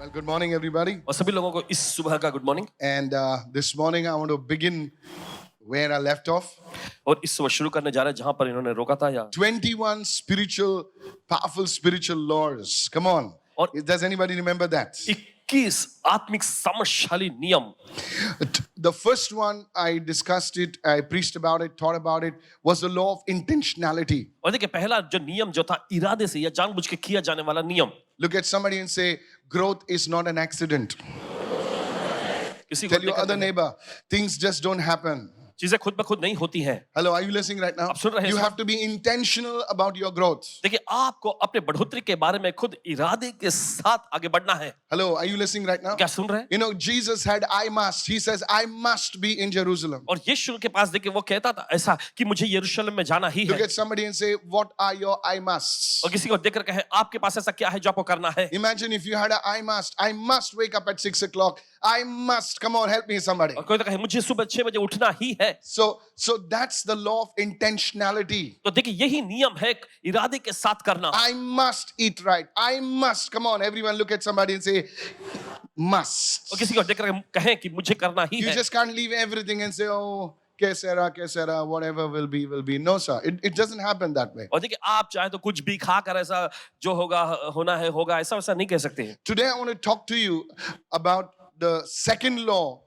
Well, good morning, everybody. और सभी लोगों को इस सुबह का good morning. And this morning, I want to begin where I left off. और इस सुबह शुरू करने जा रहे हैं जहां पर इन्होंने रोका था। या 21 powerful spiritual laws. Come on. Or- Does anybody remember that? 21 आत्मिक सामर्थशाली नियम। The first one, I discussed it, I preached about it, thought about it, was the law of intentionality. और देखिए पहला जो नियम जो था इरादे से या जानबूझ के किया जाने वाला नियम। Look at somebody and say, growth is not an accident. किसी को Tell your देखकर other neighbor, things just don't happen. चीजें खुद ब खुद नहीं होती हैं। Hello, are you listening right now? आप सुन रहे हैं You इस have to be intentional about your growth. देखिए आपको अपने बढ़ोतरी के बारे में खुद इरादे के साथ आगे बढ़ना है। Hello, are you listening right now? क्या सुन रहे हैं? You know, Jesus had I must. He says, I must be in Jerusalem. और यीशु के पास देखिए वो कहता था ऐसा कि मुझे यरूशलेम में जाना ही Look है। at somebody and say, what are your I musts? और किसी को देखकर कहे आपके पास ऐसा क्या है जो आपको करना है। Imagine if you had a I must wake up at 6 o'clock. I must. Come on, help me somebody. और कोई तो कहे मुझे सुबह 6 बजे उठना ही है। So that's the law of intentionality. तो देखिए यही नियम है इरादे के साथ करना। I must eat right. I must. Come on, everyone look at somebody and say, must. और किसी को देखकर कहें कि मुझे करना ही You है। just can't leave everything and say, oh, kesera, whatever will be. No, sir. It doesn't happen that way. और देखिए आप चाहे तो कुछ भी खाकर ऐसा जो होगा होना है होगा ऐसा वैसा नहीं कह सकते। Today I want to talk to you about the second law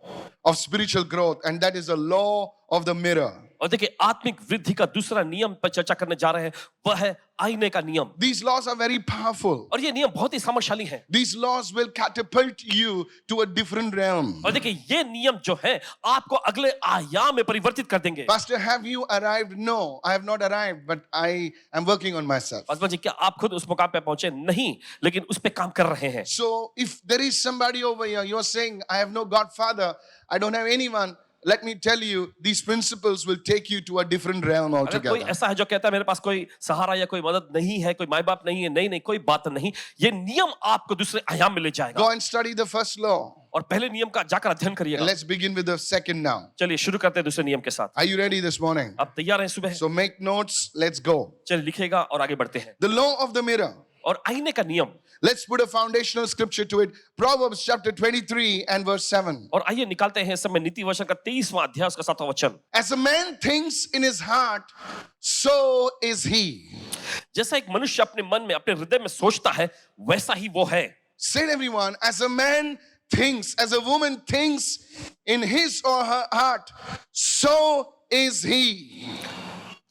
of spiritual growth, and that is the law of the mirror. और देखिए आत्मिक वृद्धि का दूसरा नियम पर चर्चा करने जा रहे हैं वह है आईने का नियम। These laws are very powerful. और ये नियम बहुत ही सामर्थशाली है। These laws will catapult you to a different realm. और देखिए ये नियम जो है आपको अगले आयाम में परिवर्तित कर देंगे। Pastor, have you arrived? No, I have not arrived, but I am working on myself. Paswan ji क्या आप खुद उस मुकाम पे पहुंचे? नहीं, लेकिन उस पे काम कर रहे हैं। So if there is somebody over here, you're saying, I have no godfather, I don't have anyone, let me tell you, these principles will take you to a different realm अगर कोई altogether. ऐसा है जो कहता है मेरे पास कोई सहारा या कोई मदद नहीं है, कोई माँ बाप नहीं है, नहीं कोई बात नहीं, ये नियम आपको दूसरे आयाम में ले जाएगा। Go and study the first law. और पहले नियम का जाकर अध्ययन करिएगा। Let's begin with the second now. चलिए शुरू करते हैं दूसरे नियम के साथ। Are you ready this morning? आप तैयार हैं सुबह? So make notes, let's go. चलिए लिखेगा और आगे बढ़ते हैं। The law of the mirror. और आईने का नियम। Let's put a foundational scripture to it. Proverbs chapter 23 and verse 7. और आइए निकालते हैं इस समय नीति वचन का 23वां अध्याय उसका 7वां वचन। As a man thinks in his heart, so is he. जैसा एक मनुष्य अपने मन में अपने हृदय में सोचता है वैसा ही वो है। Say everyone, as a man thinks, as a woman thinks in his or her heart, so is he.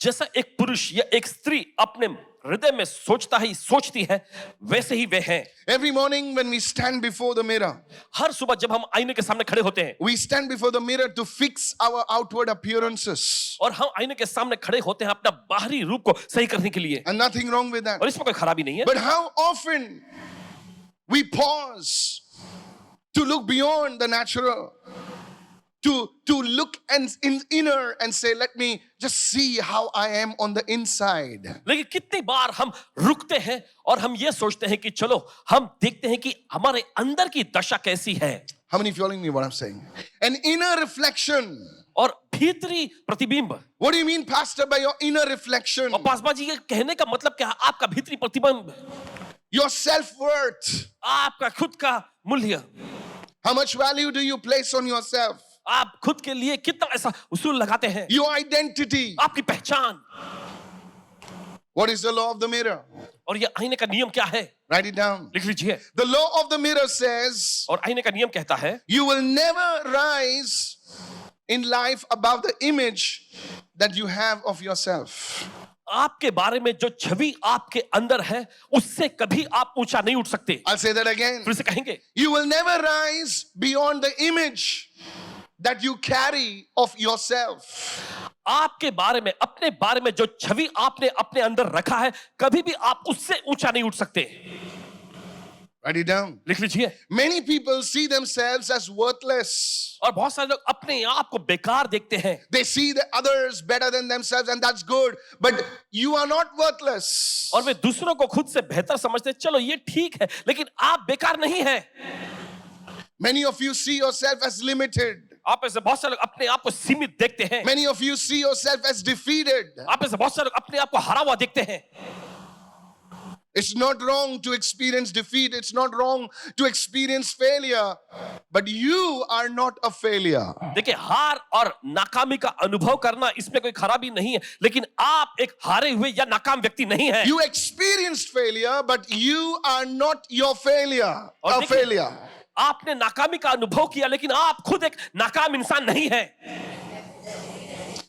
जैसा एक पुरुष या एक स्त्री अपने हृदय में सोचता है सोचती है वैसे ही वे हैं। Every morning when we stand before the mirror, हर सुबह जब हम आईने के सामने खड़े होते हैं we stand before the mirror to fix our outward appearances. और हम आईने के सामने खड़े होते हैं अपना बाहरी रूप को सही करने के लिए। And nothing wrong with that. और इसमें कोई खराबी नहीं है। But how often we pause to look beyond the natural, to look and in inner and say, let me just see how I am on the inside. लेकिन कितनी बार हम रुकते हैं और हम ये सोचते हैं कि चलो हम देखते हैं कि हमारे अंदर की दशा कैसी है। How many following me what I'm saying? An inner reflection. और भीतरी प्रतिबिंब। What do you mean, Pastor, by your inner reflection? और पासवान जी के कहने का मतलब क्या है? आपका भीतरी प्रतिबिंब, Your self-worth. आपका खुद का मूल्य, How much value do you place on yourself? आप खुद के लिए कितना ऐसा उसूल लगाते हैं। Your identity. आपकी पहचान। What is the law of the mirror? और ये आईने का नियम क्या है? Write it down. लिख लीजिए। The law of the mirror says, और आईने का नियम कहता है you will never rise in life above the image that you have of yourself. आपके बारे में जो छवि आपके अंदर है उससे कभी आप ऊंचा नहीं उठ सकते। I'll say that again. फिर से कहेंगे You will never rise beyond the image that you carry of yourself. आपके बारे में अपने बारे में जो छवि आपने अपने अंदर रखा है कभी भी आप उससे ऊंचा नहीं उठ सकते। Write it down. लिख लीजिए। Many people see themselves as worthless. और बहुत सारे लोग अपने आप को बेकार देखते हैं। They see the others better than themselves, and that's good. But you are not worthless. और वे दूसरों को खुद से बेहतर समझते हैं। चलो ये ठीक है लेकिन आप बेकार नहीं हैं। Many of you see yourself as limited. आप ऐसे बहुत सारे लोग अपने आप को सीमित देखते हैं। Many of you see yourself as defeated. आप ऐसे बहुत सारे लोग अपने आप को हारा हुआ देखते हैं। It's not wrong to experience defeat. It's not wrong to experience failure. But you are not a failure. देखिए, हार और नाकामी का अनुभव करना इसमें कोई खराबी नहीं है, लेकिन आप एक हारे हुए या नाकाम व्यक्ति नहीं है। You experienced failure, but you are not your failure. और A देखिए, failure. आपने नाकामी का अनुभव किया, लेकिन आप खुद एक नाकाम इंसान नहीं है।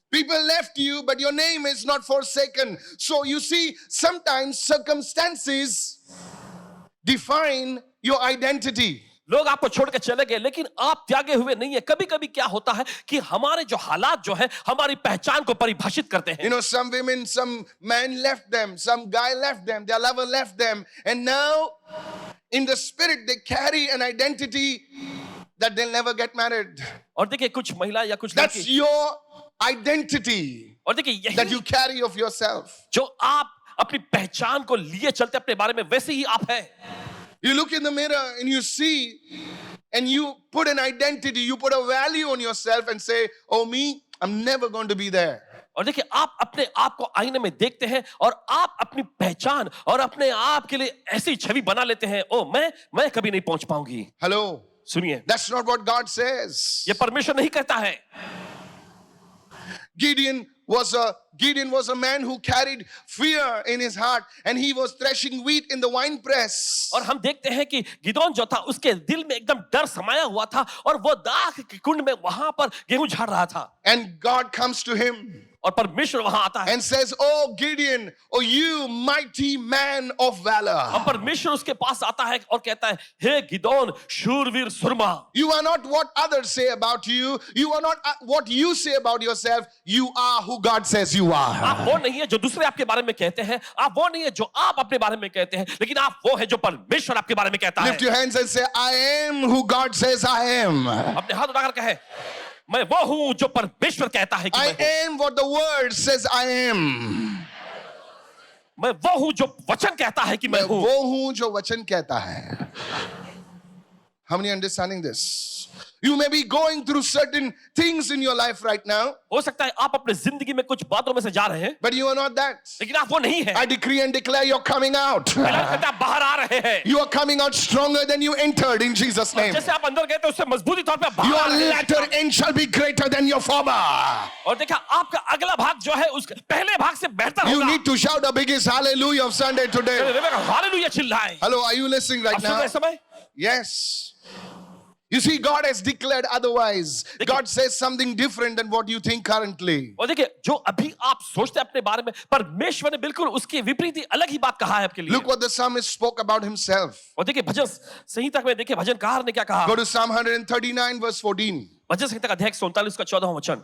People left you, but your name is not forsaken. So you see, sometimes circumstances define your identity. लोग आपको छोड़ के चले गए, लेकिन आप त्यागे हुए नहीं है। कभी कभी क्या होता है कि हमारे जो हालात जो है हमारी पहचान को परिभाषित करते हैं। You know, some women, some men left them, some guy left them, their lover left them, and now in the spirit they carry an identity that they'll never get married. और देखिए, कुछ महिला या कुछ That's लड़की, your identity और देखिए that यही you carry of yourself. जो आप अपनी पहचान को लिए चलते अपने बारे में, वैसे ही आप हैं। You look in the mirror and you see, and you put an identity, you put a value on yourself and say, oh me, I'm never going to be there. और देखिए, आप अपने आप को आईने में देखते हैं और आप अपनी पहचान और अपने आप के लिए ऐसी छवि बना लेते हैं, ओ मैं कभी नहीं पहुंच पाऊंगी। Hello? सुनिए, That's not what God says. ये परमेश्वर नहीं कहता है। Gideon was a man who carried fear in his heart, and he was threshing wheat in the wine press. और हम देखते हैं कि गिदोन जो था, उसके दिल में एकदम डर समाया हुआ था और वो दाख के कुंड में वहां पर गेहूं झाड़ रहा था। And God comes to him और परमेश्वर वहां आता है and says, oh Gideon, oh you mighty man of valor. और परमेश्वर उसके पास आता है और कहता है, हे गिदोन, शूरवीर सुरमा, You are not what others say about you. You are not what you say about yourself. You are who God says you are. आप वो नहीं है जो दूसरे आपके बारे में कहते हैं, आप वो नहीं है जो आप अपने बारे में कहते हैं, लेकिन आप वो है जो परमेश्वर आपके बारे में कहता है। Lift your hands and say, I am who God says I am. अपने हाथ उठाकर कहे, मैं वो हूं जो परमेश्वर कहता है कि I मैं हूं। am what the word says I am. मैं वो हूं जो वचन कहता है कि मैं मैं हूं। वो हूं जो वचन कहता है. How many understanding this? You may be going through certain things in your life right now, हो सकता है आप अपने जिंदगी में कुछ बातों में से जा रहे हैं, but you are not that. लेकिन आप वो नहीं है। I decree and declare you're coming out. ऐलान करते हैं, आप बाहर आ रहे हैं। You are coming out stronger than you entered in Jesus' name. जैसे आप अंदर गए थे, उससे मजबूती तौर पे बाहर आ Your रहे हैं। latter end shall be greater than your former. और देखा, आपका अगला भाग जो है उसके पहले भाग से बेहतर You होगा। need to shout the biggest hallelujah of Sunday today. Hallelujah चिल्लाएं। Hello, are you listening right आप सुन रहे now? हैं समय? Yes. You see, God has declared otherwise. God says something different than what you think currently. और देखिए, जो अभी आप सोचते हैं अपने बारे में, परमेश्वर ने बिल्कुल उसकी विपरीत अलग ही बात कहा है आपके लिए। Look what the psalmist spoke about himself. और देखिए, भजन संहिता में देखिए भजनकार ने क्या कहा। Go to Psalm 139 verse 14. भजन संहिता का अध्याय 47 का 14वां वचन।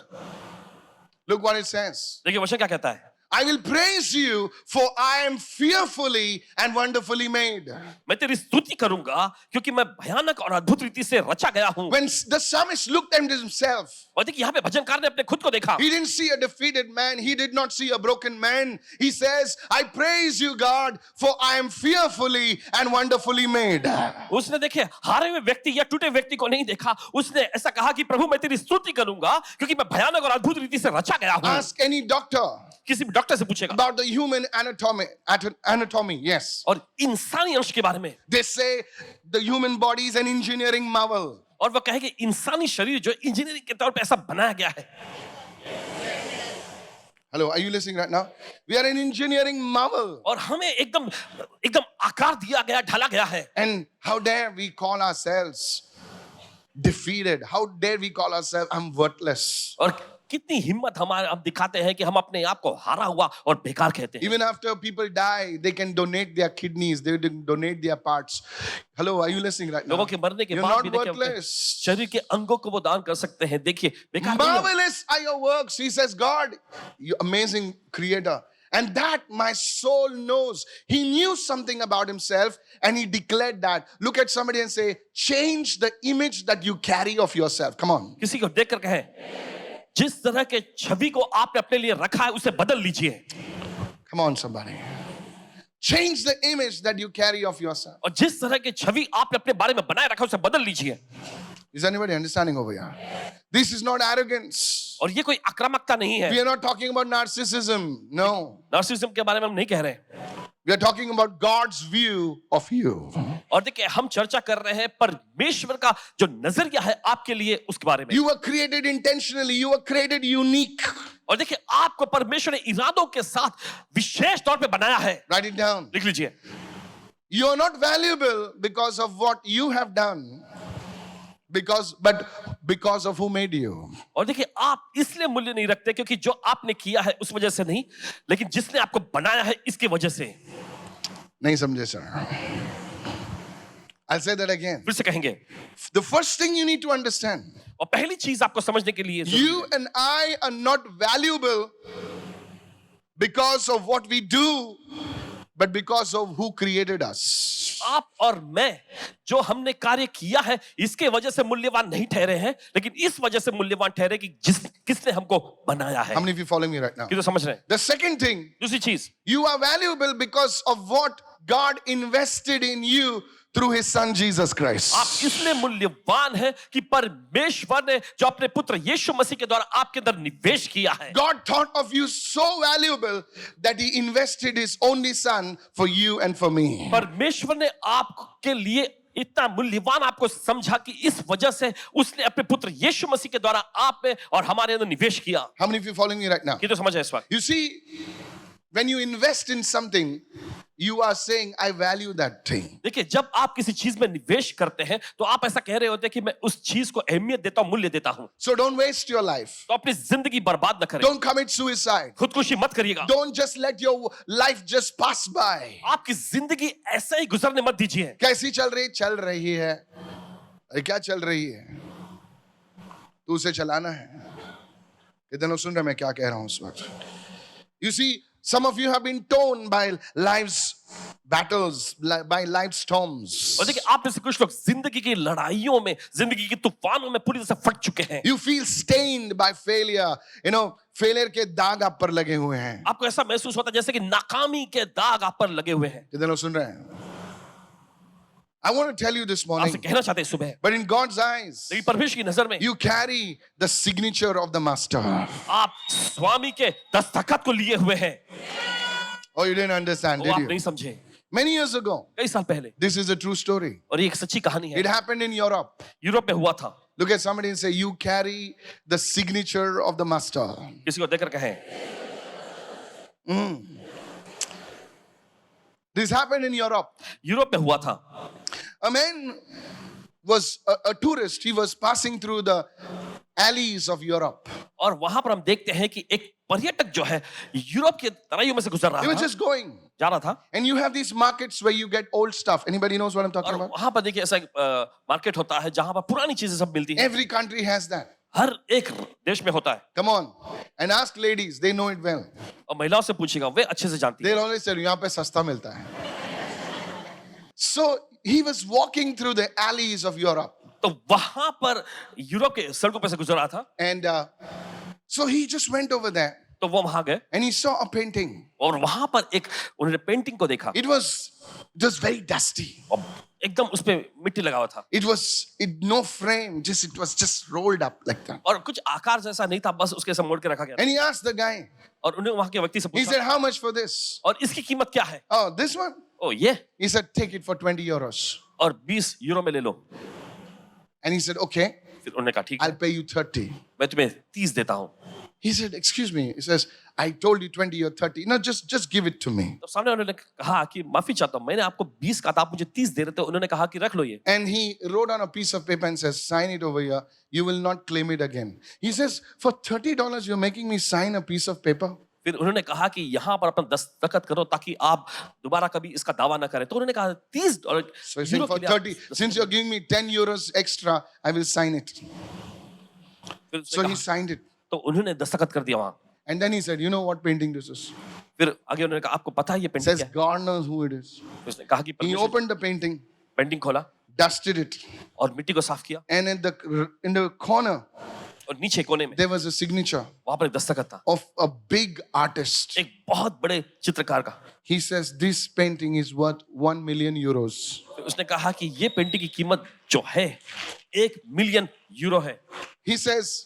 Look what it says. देखिए वचन क्या कहता है। I will praise you, for I am fearfully and wonderfully made. मैं तेरी स्तुति करूंगा क्योंकि मैं भयानक और अद्भुत रीति से रचा गया हूं। When the psalmist looked at himself, और देखिए, यहाँ पे भजनकार ने अपने खुद को देखा। he didn't see a defeated man. He did not see a broken man. He says, I praise you, God, for I am fearfully and wonderfully made. उसने देखिए हारे हुए व्यक्ति या टूटे व्यक्ति को नहीं देखा। उसने ऐसा कहा कि प्रभु, मैं तेरी स्तुति करूंगा क्योंकि मैं भयानक और अद्भुत रीति से रचा गया हूं। Ask any doctor किसी भी डॉक्टर से पूछेगा about the human anatomy. Yes. और इंसानी अंश के बारे में, They say the human body is an engineering marvel. और वो कहेंगे इंसानी शरीर जो इंजीनियरिंग के तौर पे ऐसा बनाया गया है। Hello, are you listening right now? We are an engineering marvel. और हमें एकदम एकदम आकार दिया गया, ढाला गया है। And how dare we call ourselves defeated? How dare we call ourselves I'm worthless? और कितनी हिम्मत हम दिखाते हैं कि हम अपने आप को हारा हुआ और बेकार कहते हैं। Even after people die, they can donate their kidneys, they can donate their parts. Hello, are you listening right now? लोगों के मरने के You're बाद not भी देखिए अपने worthless. शरीर के अंगों को वो दान कर सकते हैं। देखिए, बेकार नहीं है। Marvelous are your works. He says, God, you amazing creator. And that my soul knows. He knew something about himself and he declared that. Look at somebody and say, change the image that you carry of yourself. Come on. किसी को देखकर कहे, जिस तरह के छवि को आपने अपने लिए रखा है उसे बदल लीजिए। Come on, somebody. Change the image that you carry of yourself. और जिस तरह की छवि आपने अपने बारे में बनाए रखा है उसे बदल लीजिए। Is anybody understanding over here? This is not arrogance. और ये कोई आक्रामकता नहीं है। We are not talking about narcissism. No. Narcissism के बारे में हम नहीं कह रहे। We are talking about God's view of you. और देखिए हम चर्चा कर रहे हैं परमेश्वर का जो नजरिया है आपके लिए उसके बारे में। You were created intentionally. You were created unique. और देखिए आपको परमेश्वर ने इरादों के साथ विशेष तौर पे बनाया है। Write it down. लिख लीजिए। You are not valuable because of what you have done, but because of who made you. और देखिए आप इसलिए मूल्य नहीं रखते क्योंकि जो आपने किया है उस वजह से नहीं, लेकिन जिसने आपको बनाया है इसकी वजह से। नहीं समझे sir? I'll say that again. फिर से कहेंगे। The first thing you need to understand, और पहली चीज आपको समझने के लिए you and I are not valuable because of what we do, but because of who created us. आप और मैं जो हमने कार्य किया है इसके वजह से मूल्यवान नहीं ठहरे हैं, लेकिन इस वजह से मूल्यवान ठहरे कि किसने हमको बनाया है। How many of you follow me right now? कि तो समझ रहे हैं। The second thing, दूसरी चीज, you are valuable because of what God invested in you through his son Jesus Christ. आप इसलिए मूल्यवान हैं कि परमेश्वर ने जो अपने पुत्र यीशु मसीह के द्वारा आपके अंदर निवेश किया है। God thought of you so valuable that he invested his only son for you and for me. परमेश्वर ने आपके लिए इतना मूल्यवान आपको समझा कि इस वजह से उसने अपने पुत्र यीशु मसीह के द्वारा आप में और हमारे अंदर निवेश किया। How many of you following me right now? कि तो समझ है इस वक्त। You see, when you invest in something, you are saying, I value that thing. देखिए जब आप किसी चीज में निवेश करते हैं तो आप ऐसा कह रहे होते हैं कि मैं उस चीज को अहमियत देता हूं, मूल्य देता हूं। So don't waste your life. तो अपनी जिंदगी बर्बाद न करें। Don't commit suicide. खुदकुशी मत करिएगा। Don't just let your life just pass by. आपकी जिंदगी ऐसे ही गुजरने मत दीजिए। कैसी चल रही? चल रही है। अरे क्या चल रही है? तू उसे चलाना है। कितने लोग सुन रहे हैं मैं क्या कह रहा हूं इस वक्त? You see, some of you have been torn by life's battles, by life's storms. और देखिए आप में से कुछ लोग जिंदगी की लड़ाइयों में, जिंदगी के तूफानों में पूरी तरह से फट चुके हैं। You feel stained by failure. You know, failure के दाग आप पर लगे हुए हैं। आपको ऐसा महसूस होता है जैसे कि नाकामी के दाग आप पर लगे हुए हैं। कितने लोग सुन रहे हैं? I want to tell you this आपसे morning, कहना चाहते हैं सुबह, but in God's eyes, लेकिन परमेश्वर की नजर में you carry the signature of the master. आप स्वामी के दस्तखत को लिए हुए हैं। Oh, you didn't understand, वो आप did नहीं you? समझे। Many years ago, कई साल पहले, this is a true story. और ये एक सच्ची कहानी It है। happened in Europe. यूरोप में हुआ था। Look at somebody and say, you carry the signature of the master. किसी को देखकर कहें, This happened in Europe. Europe में हुआ था। A man was a tourist. He was passing through the alleys of Europe. और वहां पर हम देखते हैं कि एक पर्यटक जो है यूरोप के तराइयों में से गुजर He रहा was था, just going. जा रहा था। And you have these markets where you get old stuff. Anybody knows what I'm talking और about? वहां पर देखिए ऐसा मार्केट होता है जहां पर पुरानी चीजें सब मिलती हैं। Every country has that. हर एक देश में होता है। Come on. And ask ladies. They know it well. और महिलाओं से पूछेगा, वे अच्छे से जानती हैं। They'll always tell you, यहाँ पे सस्ता मिलता है. So he was walking through the alleys of Europe. तो वहां पर यूरोप के सड़कों पर से गुजर रहा था। And so he just went over there. तो वो वहां गए And he saw a painting. और वहां पर एक उन्होंने पेंटिंग को देखा। It was just very dusty. और एकदम उस पे मिट्टी लगा हुआ था। It was no frame. It was just rolled up like that. और कुछ आकार जैसा नहीं था, बस उसके सब मोड़ के रखा गया। And he asked the guy. और उन्हें वहां के व्यक्ति से He पूछा, said, how much for this? और इसकी कीमत क्या है? Oh, this one? ओ ये, He said, take it for 20 euros. और 20 यूरो में ले लो। And he said, okay, फिर उन्होंने कहा ठीक है, I'll pay you 30. मैं तुम्हें 30 देता हूँ। He said, excuse me. He says, I told you 20 or 30. No, just give it to me. तो सामने उन्होंने कहा कि माफी चाहता हूँ, मैंने आपको 20 कहा था, आप मुझे 30 दे रहे थे। उन्होंने कहा कि रख लो ये। And he wrote on a piece of paper and says, sign it over here. You will not claim it again. He says, for $30, you're making me sign a piece of paper? फिर उन्होंने कहा कि यहाँ पर अपना दस्तखत करो ताकि आप दोबारा कभी इसका दावा ना करें। तो उन्होंने कहा $30 So he's saying, euro for के लिए आप 30, since you're giving me 10 euros extra, I will sign it. फिर उसने So he कहा- signed it. तो उन्होंने दस्तखत कर दिया वहां। And then he said, you know what painting this is? फिर आगे उन्होंने कहा आपको पता है ये पेंटिंग Says, क्या है? God knows who it is. उसने कहा कि He परमेश्वर opened the painting, पेंटिंग खोला dusted it. और मिट्टी को साफ किया And in the corner, और नीचे कोने में there was a signature वहां पर एक दस्तखत था, of a big artist. एक बहुत बड़े चित्रकार का। He says, this painting is worth 1 million euros. फिर उसने कहा कि ये पेंटिंग की कीमत जो है 1 मिलियन यूरो है। He says,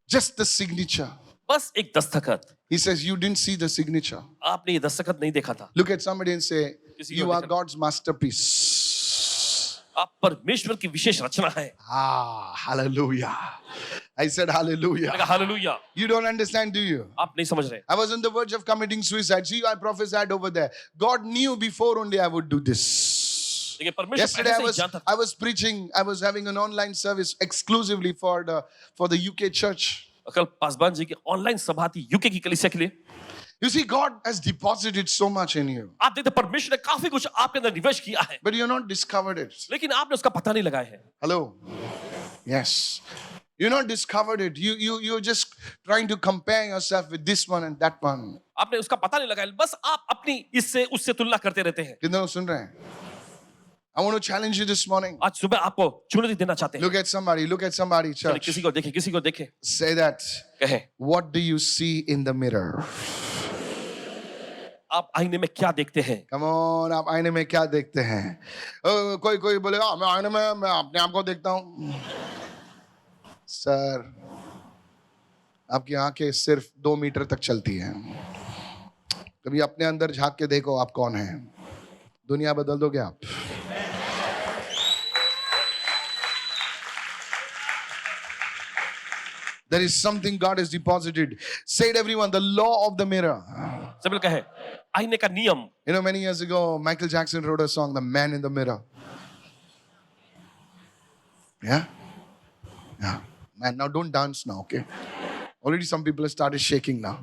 just the signature. बस एक दस्तखत। He says, you didn't see the signature. आपने ये दस्तखत नहीं देखा था. Look at somebody and say, किसी को you are देखना. God's masterpiece. आप परमेश्वर की विशेष रचना है. Ah, hallelujah. I said hallelujah. Hallelujah. You don't understand, do you? आप नहीं समझ रहे. I was on the verge of committing suicide. See, I prophesied over there. God knew before only I would do this. देखिए परमेश्वर Yesterday पहले से ही जानता था. I was preaching. I was having an online service exclusively for the UK church. कल पासवान जी की online सभा थी यूके की कलीसिया के लिए. You see, God has deposited so much in you, आप देखते परमेश्वर ने काफी कुछ आपके अंदर निवेश किया है, but you're not discovered it. लेकिन आपने उसका पता नहीं लगाया है. Hello? Yes. You're not discovered it. You're just trying to compare yourself with this one and that one. आपने उसका पता नहीं लगाया, बस आप अपनी इससे उससे तुलना करते रहते हैं. कितने लोग सुन रहे हैं? I want to challenge you this morning. आज सुबह आपको चुनौती देना चाहते हैं. Look at somebody, चलिए church. किसी को देखे. Say that. कहे What do you see in the mirror? आप आईने में क्या देखते हैं? Come on, आप आईने में क्या देखते हैं? कोई बोलेगा मैं आईने में मैं अपने आप को देखता हूँ. सर, आपकी आंखें सिर्फ 2 मीटर तक चलती हैं. कभी अपने अंदर झांक के देखो आप कौन हैं. दुनिया बदल दोगे आप. There is something God has deposited. Say it, everyone, the law of the mirror. सब लोग कहे आईने का नियम. You know, many years ago, Michael Jackson wrote a song, The Man in the Mirror. Yeah? Yeah. Man, now don't dance now, okay? Already some people have started shaking now.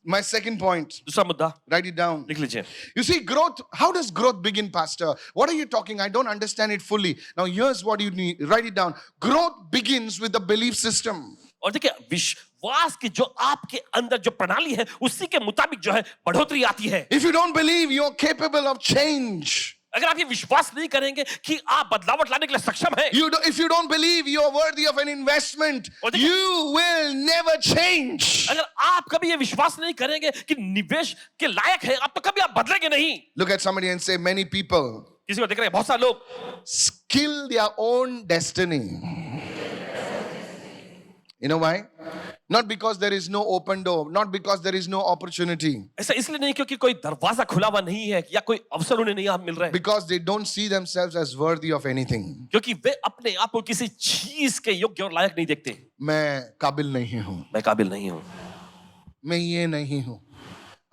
My second point, दूसरा मुद्दा write it down. लिख लीजिए. You see, growth, how does growth begin, Pastor? What are you talking? I don't understand it fully. Now, here's what you need. Write it down. Growth begins with the belief system. और देखिए विश्वास की जो आपके अंदर जो प्रणाली है उसी के मुताबिक जो है बढ़ोतरी आती है. If you don't believe you're capable of change, अगर आप ये विश्वास नहीं करेंगे कि आप बदलावट लाने के लिए सक्षम हैं, if you don't believe you're worthy of an investment, you will never change. अगर आप कभी ये विश्वास नहीं करेंगे कि निवेश के लायक है, आप तो कभी आप बदलेंगे नहीं. Look at somebody and say, many people किसी को देख रहे हैं बहुत सारे लोग kill their own destiny. You know why? Not because there is no open door, not because there is no opportunity. ऐसा इसलिए नहीं क्योंकि कोई दरवाजा खुला हुआ नहीं है या कोई अवसर उन्हें नहीं मिल रहा है. Because they don't see themselves as worthy of anything. क्योंकि वे अपने आप को किसी चीज के योग्य और लायक नहीं देखते. मैं काबिल नहीं हूं. मैं काबिल नहीं हूं. मैं ये नहीं हूं.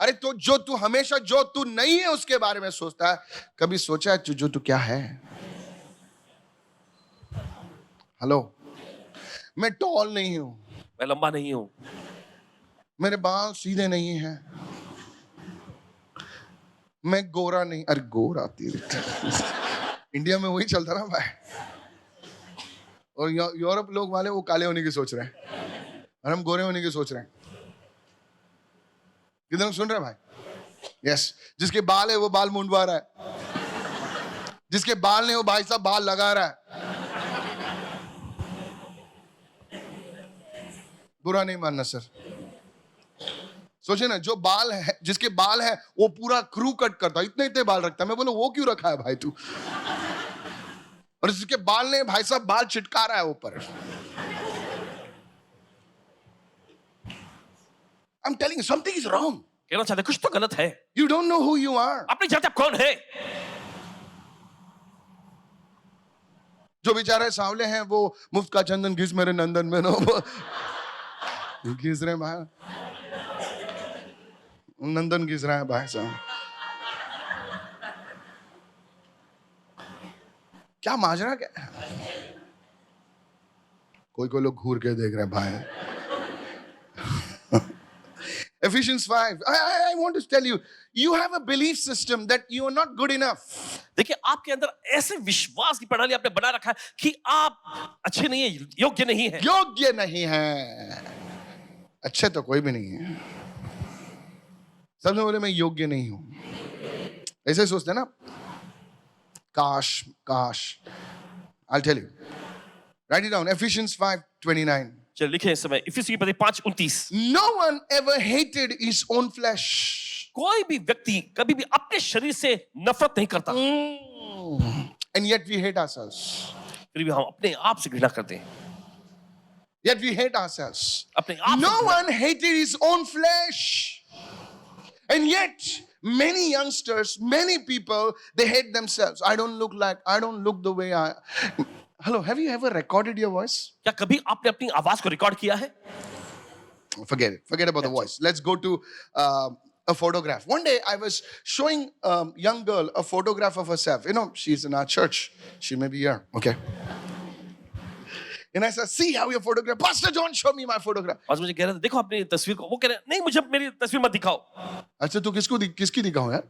अरे तो जो तू हमेशा जो तू नहीं है उसके बारे में सोचता है, कभी सोचा है जो तू क्या है? हेलो, मैं टॉल नहीं हूं. मैं लंबा नहीं हूं. मेरे बाल सीधे नहीं हैं. मैं गोरा नहीं. अरे गोरा तेरे इंडिया में वही चलता ना भाई. और यूरोप लोग वाले वो काले होने की सोच रहे हैं और हम गोरे होने की सोच रहे हैं. कितने लोग सुन रहे हैं भाई? यस. जिसके बाल है वो बाल मुंडवा रहा है. जिसके बाल नहीं वो भाई साहब बाल लगा रहा है. बुरा नहीं मानना सर. सोचे ना, जो बाल है, जिसके बाल है वो पूरा क्रू कट करता है, इतने बाल रखता है. मैं बोला वो क्यों रखा है भाई तू? और जिसके बाल नहीं, भाई साहब बाल चिटका रहा है ऊपर. I'm telling you, something is wrong. कहना चाहते कुछ तो गलत है. You don't know who you are. आप नहीं जानते आप कौन है. जो बेचारे सांवले हैं वो मुफ्त का चंदन घिस मेरे नंदन में नो घिस रहे भाई. नंदन घिस रहा है भाई साहब. क्या माजरा क्या? कोई लोग घूर के देख रहे हैं भाई. Ephesians 5. I want to tell you, you have a belief system that you are not good enough. देखिए आपके अंदर ऐसे विश्वास की प्रणाली आपने बना रखा है कि आप अच्छे नहीं है, योग्य नहीं है. योग्य नहीं है. अच्छे तो कोई भी नहीं है. सबसे बोले मैं योग्य नहीं हूं. ऐसे सोचते हैं ना. काश. I'll tell you. Write it down. Ephesians 5:29. चलिए लिखें इस समय इफिसी की पत्री 5:29. No one ever hated his own flesh. कोई भी व्यक्ति कभी भी अपने शरीर से नफरत नहीं करता. And yet we hate ourselves. फिर भी हम अपने आप से घृणा करते हैं. Yet we hate ourselves. अपने आप No से one hated his own flesh. And yet, many youngsters, many people, they hate themselves. I don't look the way I. Hello, have you ever recorded your voice? क्या कभी आपने अपनी आवाज को record किया है? Forget it. Forget about the voice. Let's go to a photograph. One day I was showing a young girl a photograph of herself. You know, she's in our church. She may be here. Okay. And I said, see how your photograph. Pastor John, show me my photograph. आज मुझे कह रहे थे देखो अपनी तस्वीर को, वो कह रहे नहीं मुझे मेरी तस्वीर मत दिखाओ। अच्छा तू किसकी दिखाऊं यार?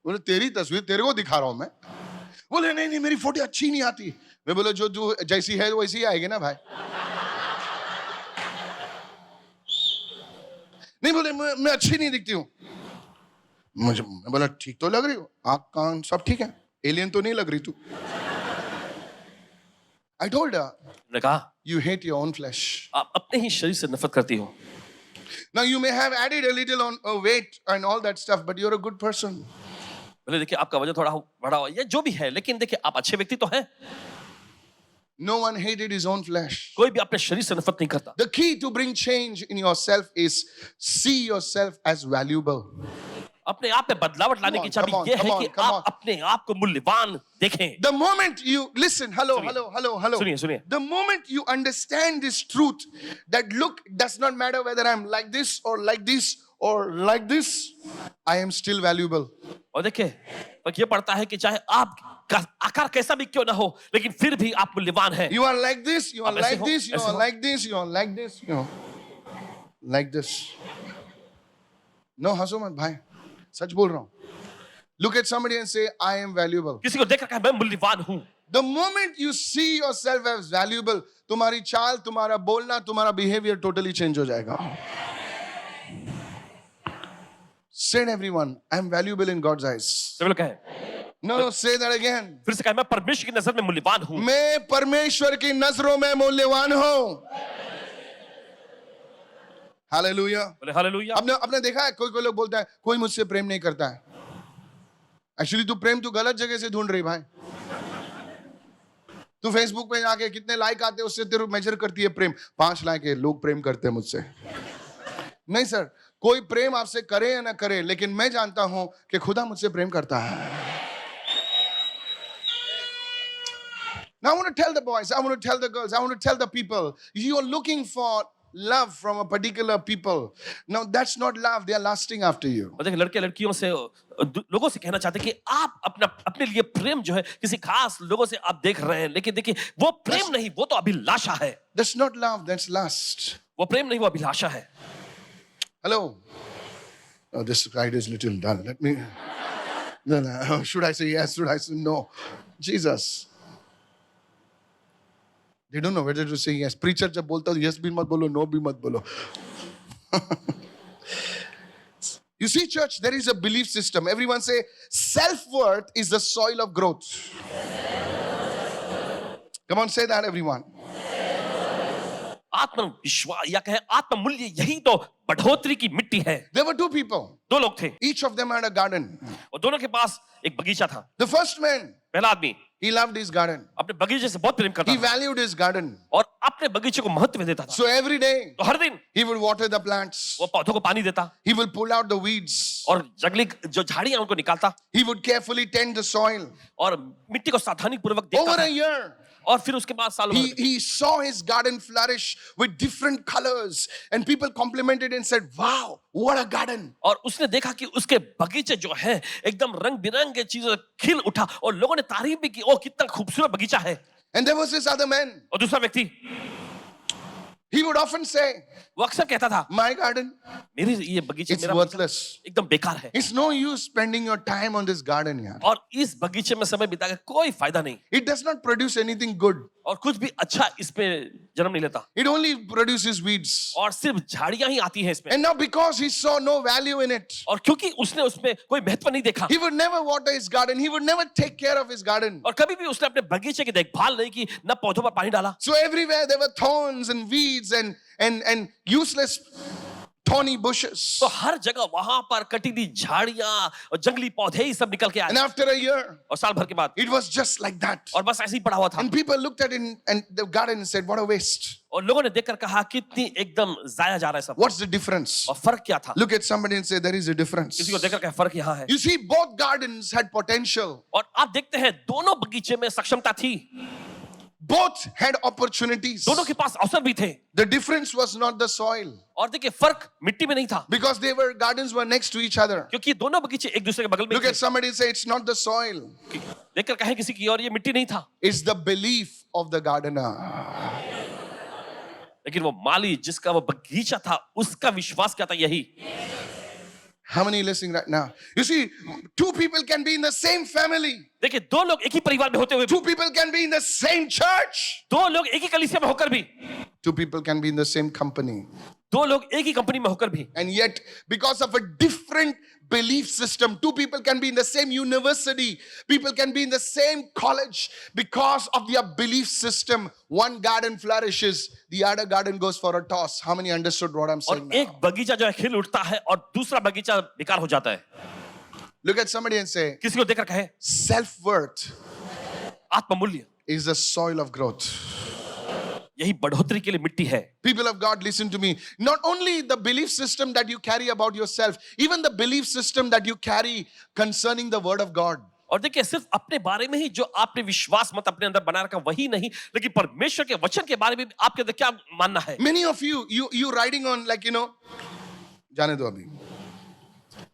बोले तेरी तस्वीर तेरे को दिखा रहा हूं मैं। बोले नहीं मेरी फोटो अच्छी नहीं आती। मैं बोले जो तू जैसी है वैसी ही आएगी ना भाई। नहीं बोले मैं अच्छी नहीं दिखती हूँ। मैं बोला ठीक तो लग रही हो, आँख कान सब ठीक है, एलियन तो नहीं लग रही तू। I told her, ने कहा you hate your own flesh. आप अपने ही शरीर से नफरत करती हो। Now you may have added a little on weight and all that stuff, but you're a good person. बोले देखिए आपका वजन थोड़ा बढ़ा हुआ या जो भी है, लेकिन देखिए आप अच्छे व्यक्ति तो हैं। No one hated his own flesh. कोई भी अपने शरीर से नफरत नहीं करता। The key to bring change in yourself is see yourself as valuable. अपने आप में बदलावट लाने की चाबी ये है कि आप अपने आप को मूल्यवान देखें। The moment you listen, hello. सुनिए। The moment you understand this truth, that look does not matter whether I'm like this or like this or like this, I am still valuable. और देखिए, पर ये पड़ता है कि चाहे आप का आकार कैसा भी क्यों ना हो, लेकिन फिर भी आप मूल्यवान हैं। You are like this, you are आप ऐसे like हो, this, you ऐसे are हो। like this, you are like this, you know, like this. No, हंसो मत भाई, सच बोल रहा हूँ. Look at somebody and say, I am valuable. किसी को देख कर कहे मैं मूल्यवान हूँ। The moment you see yourself as valuable, तुम्हारी चाल, तुम्हारा बोलना, तुम्हारा behavior totally change हो जाएगा. Say to everyone, I am valuable in God's eyes. सभी लोग कहें, No, say that again. फिर से कहें मैं परमेश्वर की नजर में मूल्यवान हूँ। मैं परमेश्वर की नजरों में मूल्यवान हूँ. Hallelujah. बोले हालेलुया। आपने देखा है कोई लोग बोलता है कोई मुझसे प्रेम नहीं करता है. एक्चुअली तू प्रेम तू गलत जगह से ढूंढ रही भाई. तू फेसबुक पे जाके कितने लाइक आते हैं उससे तेरे मेजर करती है प्रेम. 5 लाइक है लोग प्रेम करते हैं मुझसे. नहीं सर, कोई प्रेम आपसे करे या ना करे, लेकिन मैं जानता हूं कि खुदा मुझसे प्रेम करता है. Now I want to tell the boys, I want to tell the girls, I want to tell the people, you are looking for love from a particular people. Now that's not love, they are lusting after you. और देखिए लड़के लड़कियों से लोगों से कहना चाहते हैं कि आप अपने लिए प्रेम जो है किसी खास लोगों से आप देख रहे हैं, लेकिन देखिए वो प्रेम नहीं, वो तो अभिलाषा है. That's not love, that's lust. वो प्रेम नहीं, वो अभिलाषा है. Hello. Oh, this slide is little dull. Let me. No. Should I say yes? Should I say no? Jesus. They don't know whether to say yes. Preacher जब बोलता है yes भी मत बोलो, no भी मत बोलो. You see, church, there is a belief system. Everyone say self-worth is the soil of growth. Come on, say that, everyone. आत्मविश्वास या कहें आत्ममूल्य यही तो बढ़ोतरी की मिट्टी है. There were 2 people. 2 लोग थे. Each of them had a garden. और दोनों के पास एक बगीचा था. The first man, पहला आदमी he loved his garden. अपने बगीचे से बहुत प्रेम करता He था valued his garden. और अपने बगीचे को महत्व देता था. So every day, तो हर दिन he would water the plants. वो पौधों को पानी देता He will pull out the weeds. और जंगली जो झाड़ियां उनको निकालता He would carefully tend the soil. और मिट्टी को सावधानी पूर्वक देखता Over था. a year, और फिर उसके बाद सालों भर he saw his garden flourish with different colors. And people complimented and said, wow, what a garden. और उसने देखा कि उसके बगीचे जो है एकदम रंग बिरंगे चीजों से खिल उठा और लोगों ने तारीफ भी की, ओ कितना खूबसूरत बगीचा है. And there was this other man. और दूसरा व्यक्ति He would often say, वो अक्सर कहता था my garden, मेरी ये बगीचे it's मेरा worthless. एकदम बेकार है It's no use spending your time on this garden here. और इस बगीचे में समय बिताकर कोई फायदा नहीं It does not produce anything good. और कुछ भी अच्छा इसमें जन्म नहीं लेता It only produces weeds. और सिर्फ झाड़ियां ही आती हैं इसमें. And now because he saw no value in it, और क्योंकि उसने उसमें कोई महत्व नहीं देखा he would never water his garden. He would never take care of his garden. और कभी भी उसने अपने बगीचे की देखभाल नहीं की, न पौधों पर पानी डाला. So everywhere there were thorns and weeds and useless thorny bushes. तो हर जगह वहां पर कटीली झाड़ियां और जंगली पौधे ही सब निकल के And आए after a year, और साल भर के बाद it was just like that. और बस ऐसे ही पड़ा हुआ था And people looked at it and the garden and said, what a waste. और लोगों ने देखकर कहा कितनी एकदम जाया जा रहा है सब What's the difference? और फर्क क्या था Look at somebody and say, there is a difference. किसी को देखकर कहा फर्क यहाँ है You see, both gardens had potential. और आप देखते हैं दोनों बगीचे में सक्षमता थी Both had opportunities. दोनों के पास अवसर भी थे The difference was not the soil. और देखिए फर्क मिट्टी में नहीं था Because gardens were next to each other. क्योंकि दोनों बगीचे एक दूसरे के बगल में Look थे at somebody and say, it's not the soil. देखकर कहें किसी की और ये मिट्टी नहीं था It's the belief of the gardener. लेकिन वो माली जिसका वो बगीचा था उसका विश्वास क्या था यही How many listening right now? You see, two people can be in the same family. देखिए दो लोग एक ही परिवार में होते हुए भी, Two people can be in the same church. दो लोग एक ही कलीसिया में होकर भी, Two people can be in the same company. दो लोग एक ही कंपनी में होकर भी, And yet, because of a different belief system, two people can be in the same university. People can be in the same college. Because of their belief system, one garden flourishes, the other garden goes for a toss. How many understood what I'm saying और now? एक बगीचा जो है खिल उठता है और दूसरा बगीचा बेकार हो जाता है Look at somebody and say, किसी को देखकर कहे self-worth आत्ममूल्य is the soil of growth. यही बढ़ोतरी के लिए मिट्टी है People of God, listen to me. Not only the belief system that you carry about yourself, even the belief system that you carry concerning the Word of God. और देखिए सिर्फ अपने बारे में ही जो आपने विश्वास मत अपने अंदर बना रखा वही नहीं लेकिन परमेश्वर के वचन के बारे में भी आपके अंदर क्या मानना है Many of you riding on like, जाने दो अभी.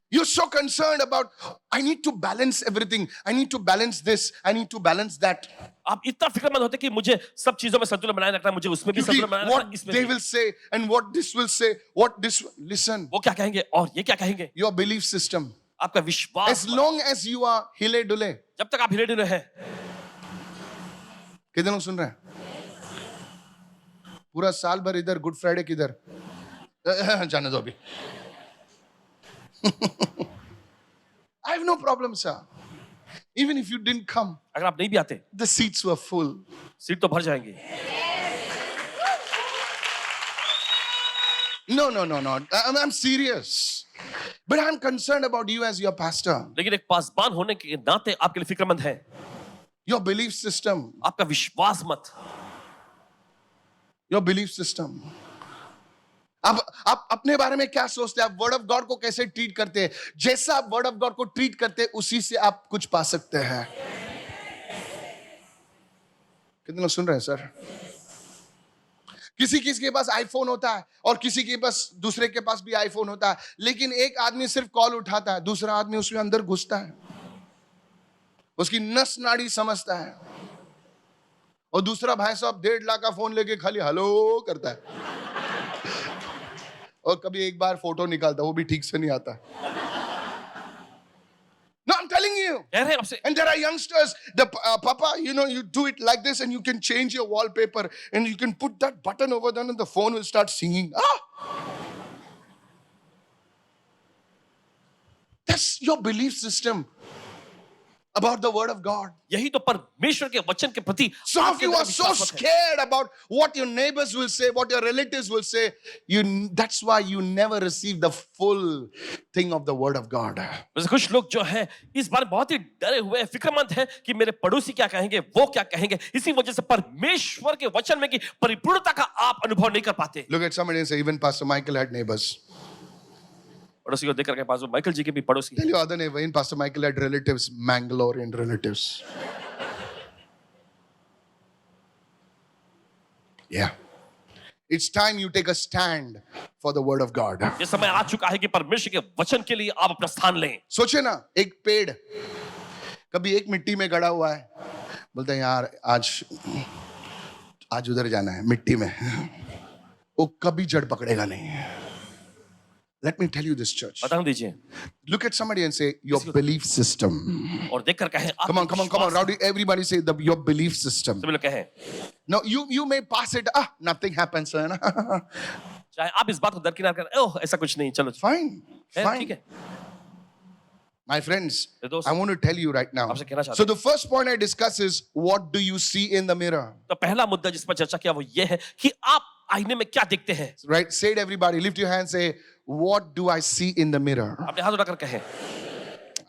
You're so concerned about, I need to balance everything. I need to balance this. I need to balance that. आप इतना फिक्रमंद होते कि मुझे सब चीजों में संतुलन बनाए रखना है मुझे उसमें भी संतुलन बनाए रखना What है इसमें they भी will say and what this will say, what this, listen, वो क्या कहेंगे और ये क्या कहेंगे your belief system. आपका विश्वास As long as you are हिले डुले. जब तक आप हिले डुले हैं कितने लोग सुन रहे हैं? पूरा साल भर इधर गुड फ्राइडे किधर? जाने दो अभी. I have no problem, sir. Even if you didn't come, अगर आप नहीं भी आते the seats were full. Seat तो भर जाएंगे No. I'm serious. But I'm concerned about you as your pastor. लेकिन एक पासबान होने के नाते आपके लिए फिक्रमंद है Your belief system. आपका विश्वास मत Your belief system. आप अपने बारे में क्या सोचते हैं? आप वर्ड ऑफ गॉड को कैसे ट्रीट करते हैं? जैसा आप वर्ड ऑफ गॉड को ट्रीट करते हैं उसी से आप कुछ पा सकते हैं. कितने लोग सुन रहे हैं सर? किसी के पास आईफोन होता है और किसी के पास दूसरे के पास भी आईफोन होता है, लेकिन एक आदमी सिर्फ कॉल उठाता है, दूसरा आदमी उसके अंदर घुसता है, उसकी नस नाड़ी समझता है, और दूसरा भाई साहब 1.5 लाख का फोन लेके खाली हेलो करता है और कभी एक बार फोटो निकालता, वो भी ठीक से नहीं आता. No, I'm telling you. कह रहे हैं आपसे And there are youngsters, Papa, you do it like this and you can change your wallpaper and you can put that button over there and the phone will start singing. That's your belief system about the word of God. यही तो परमेश्वर के वचन के प्रति Some of आपके you अंदर are so विश्वास मत है। scared about what your neighbors will say, what your relatives will say. That's why you never receive the full thing of the word of God. वैसे कुछ लोग जो हैं इस बार बहुत ही डरे हुए हैं फिक्रमंद हैं कि मेरे पड़ोसी क्या कहेंगे वो क्या कहेंगे इसी वजह से परमेश्वर के वचन में की परिपूर्णता का आप अनुभव नहीं कर पाते Look at somebody and say, even Pastor Michael had neighbors. पड़ोसी को देखकर के पास माइकल जी के भी पड़ोसी Tell your other neighbor, in Pastor Michael had relatives, Mangalorean relatives. Yeah. It's time you take a stand for the word of God. ये समय आ चुका है कि परमेश्वर के वचन के लिए आप अपना स्थान लें सोचे ना, एक पेड़ कभी एक मिट्टी में गड़ा हुआ है, बोलते हैं यार आज उधर जाना है मिट्टी में, वो कभी जड़ पकड़ेगा नहीं. Let me tell you this, church. बता दीजिए Look at somebody and say, your belief system. और देखकर कहें आप Come on. Rowdy, everybody say your belief system. सभी लोग कहें No, you may pass it. Nothing happens. चाहे आप इस बात को दरकिनार करें ओह ऐसा कुछ नहीं चलो Fine. ठीक है My friends, मेरे दोस्त, I want to tell you right now. आपसे कहना चाहता So the first point I discuss is, what do you see in the mirror? तो पहला मुद्दा जिस पर चर्चा किया वो ये है कि आप आईने में क्या देखते हैं Right? Say it, everybody. Lift your hand. Say, what do I see in the mirror? अपने हाथ उठाकर कहें,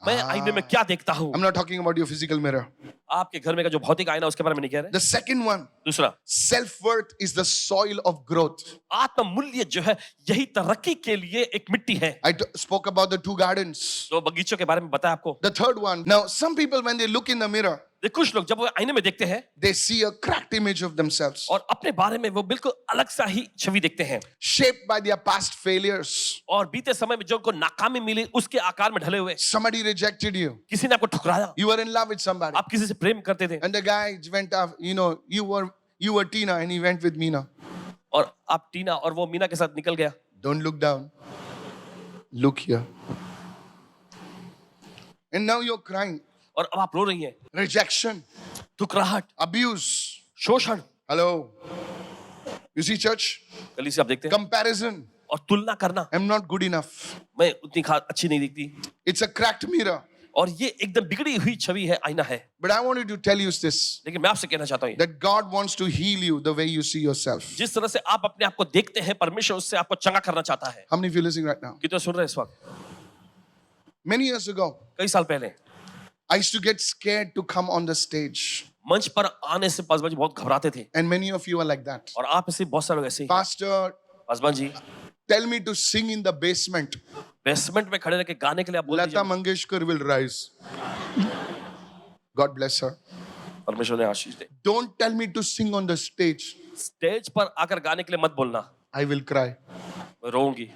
मैं आईने में क्या देखता हूँ? I'm not talking about your physical mirror. आपके घर में का जो भौतिक आईना उसके बारे में नहीं कह रहे। The second one, दूसरा, self-worth is the soil of growth. आत्म मूल्य जो है यही तरक्की के लिए एक मिट्टी है। I spoke about the 2 gardens. दो बगीचों के बारे में बताया आपको। The third one, now some people when they look in the mirror, देखिए कुछ लोग जब वो आईने में देखते हैं they see a cracked image of themselves, और अपने बारे में वो बिल्कुल अलग सा ही छवि देखते हैं shaped by their past failures. और बीते समय में जो उनको नाकामी मिली उसके आकार में ढले हुए। Somebody rejected you. किसी ने आपको ठुकराया, You were in love with somebody. आप किसी से प्रेम करते थे And the guy went off, you were Tina and he went with Meena. और आप टीना और वो मीना के साथ निकल गया। Don't look down. Look here. And now you're crying. और अब आप रो रही हैं। Rejection, ठुकराहट, abuse. शोषण, Hello. You see, church? कलीसिया आप देखते हैं Comparison. और तुलना करना, I'm not good enough. मैं उतनी अच्छी नहीं दिखती। It's a cracked mirror. और ये एकदम बिगड़ी हुई छवि है, आईना है। But I wanted to tell you this, लेकिन मैं आपसे कहना चाहता हूँ that God wants to heal you the way you see yourself. जिस तरह से आप अपने आप को देखते हैं परमेश्वर उससे आपको चंगा करना चाहता है। How many of you listening right now? कितने सुन रहे हैं इस वक्त? Many years ago, कई साल पहले I used to get scared to come on the stage. मंच पर आने से पासवान जी बहुत घबराते थे And many of you are like that. और आप ऐसे बहुत सारे लोग ऐसे ही हैं। Pastor, Paswan ji tell me to sing in the basement. Basement में खड़े रह के गाने के लिए आप बोल Lata दीजिए। Mangeshkar will rise. God bless her. परमेश्वर ने आशीष दे। Don't tell me to sing on the stage. Stage पर आकर गाने के लिए मत बोलना, I will cry. मैं रोऊंगी।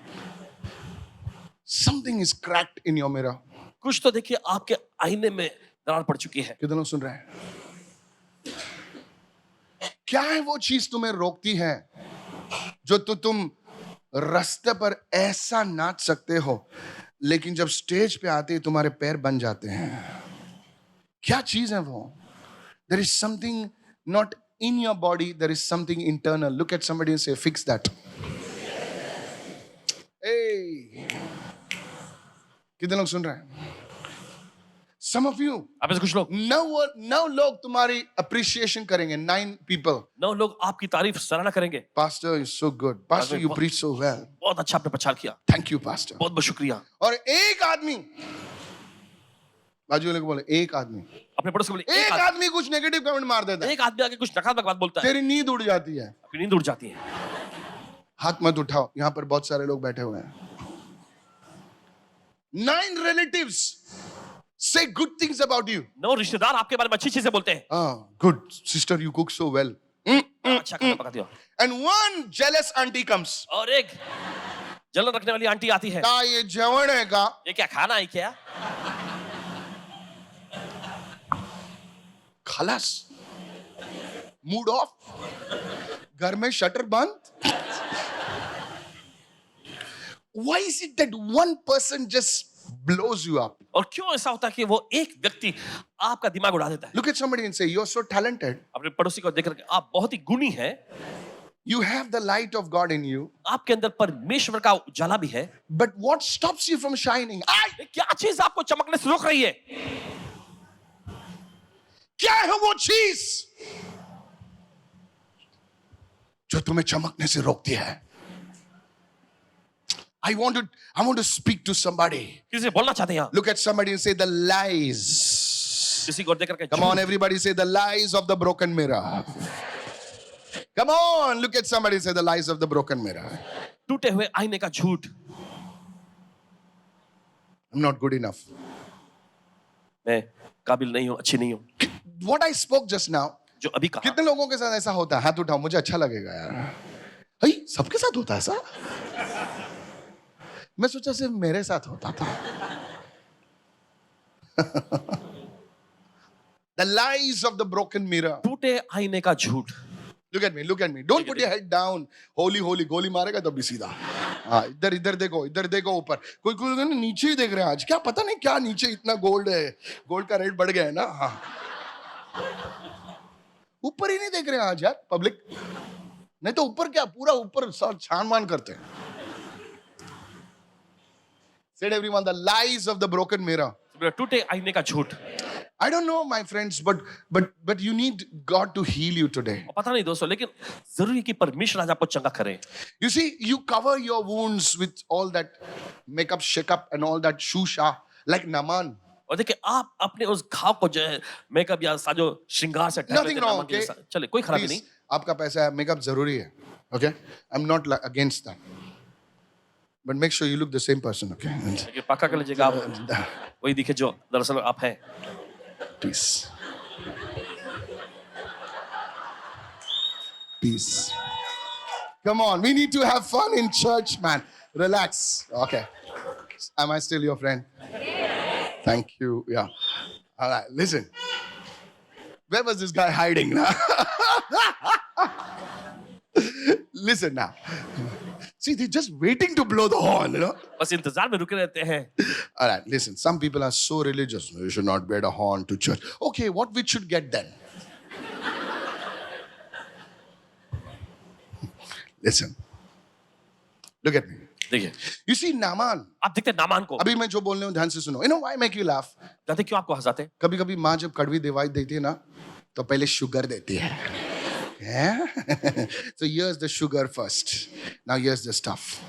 Something is cracked in your mirror. कुछ तो देखिए आपके आईने में दरार पड़ चुकी है। कितने लोग सुन रहे हैं? क्या है वो चीज तुम्हें रोकती है जो तुम रास्ते पर ऐसा नाच सकते हो लेकिन जब स्टेज पे आते ही तुम्हारे पैर बन जाते हैं? क्या चीज है वो? There is something not in your body, there is something internal. Look at somebody and say, fix that. Hey, कितने लोग सुन रहे हैं? Some of you, आप में से कुछ लोग, now लोग तुम्हारी appreciation करेंगे. 9 people. 9 लोग आपकी तारीफ सराहना करेंगे। Pastor is so good. Pastor, you preach so well. बहुत अच्छा आपने प्रचार किया, Thank you, Pastor. बहुत बहुत शुक्रिया। और एक आदमी, बाजू वाले को बोले, एक आदमी, अपने पड़ोस को बोले, एक आदमी कुछ नेगेटिव कमेंट मार देता है, एक आदमी आके कुछ नकारात्मक बात बोलता है, तेरी नींद उड़ जाती है, आपकी नींद उड़ जाती है। हाथ मत उठाओ, यहाँ पर बहुत सारे लोग बैठे हुए हैं। 9 relatives say good things about you. 9 रिश्तेदार आपके बारे में अच्छी चीजें बोलते हैं। Good sister, you cook so well. अच्छा खाना पकाती हो। And one jealous auntie comes. और एक जलन रखने वाली आंटी आती है। का ये जवण है का? ये क्या खाना है क्या? खलास, मूड ऑफ, घर में शटर बंद। Why is it that one person just blows you up? और क्यों ऐसा होता है कि वो एक व्यक्ति आपका दिमाग उड़ा देता है? Look at somebody and say, you're so talented. अपने पड़ोसी को देखकर आप बहुत ही गुणी हैं, You have the light of God in you. आपके अंदर परमेश्वर का उजाला भी है, But what stops you from shining? क्या चीज आपको चमकने से रोक रही है? क्या है वो चीज जो तुम्हें चमकने से रोकती है? I want to speak to somebody. किसी से बोलना चाहते हैं यहाँ? Look at somebody and say the lies. किसी को देखकर Come on, everybody, say the lies of the broken mirror. Come on, look at somebody, say the lies of the broken mirror. टूटे हुए आईने का झूठ। I'm not good enough. मैं काबिल नहीं हूँ, अच्छी नहीं हूँ। What I spoke just now, जो अभी कहा, कितने लोगों के साथ ऐसा होता है? हाथ उठाओ, मुझे अच्छा लगेगा यार। hey, सबके साथ होता है ऐसा? मैं सोचा सिर्फ मेरे साथ होता था। The lies of the broken mirror. टूटे आईने का झूठ। Look at me, look at me. Don't put your head down. Holy, holy, गोली मारेगा तब भी सीधा। हाँ, इधर देखो ऊपर। कोई नीचे ही देख रहे हैं आज। क्या पता नहीं क्या नीचे इतना गोल्ड है। गोल्ड का रेट बढ़ गया है ना? हाँ। ऊपर ही नहीं देख रहे हैं आज यार पब्लिक। नहीं तो ऊपर क्या, पूरा ऊपर छान मान करते हैं। Said everyone, the lies of the broken mirror. टूटे आईने का झूठ। I don't know, my friends, but you need God to heal you today. और पता नहीं दोस्तों, लेकिन जरूरी है कि परमेश्वर आज आपको चंगा करे। You see, you cover your wounds with all that makeup, shake-up, and all that shusha, like Naaman. और देखिए, आप अपने उस घाव को जो है मेकअप या साजो श्रृंगार से ढक Nothing लेते wrong, नामन के okay? साथ। चले, कोई खराबी नहीं। Please, आपका पैसा है, makeup जरूरी है, okay? I'm not against that, but make sure you look the same person, okay? लेकिन पक्का कर लीजिएगा आप वही दिखे जो दरअसल आप हैं। Peace. Peace. Come on, we need to have fun in church, man. Relax. Okay. Am I still your friend? Thank you. Yeah. All right, listen. Where was this guy hiding now? Listen now. See, they're just waiting to blow the horn, you know? बस इंतजार में रुके रहते हैं। All right, listen. Some people are so religious. You should not bear the horn to church. Okay, what we should get then? Listen. Look at me. देखिए, You see, Naaman. आप देखते हैं नामान को। अभी मैं जो बोल रहा हूँ ध्यान से सुनो. You know why I make you laugh? जानते क्यों आपको हंसाते हैं? कभी कभी माँ जब कड़वी दवाई देती है ना, तो पहले शुगर देती है. Yeah? So here's the sugar first. Now here's the stuff.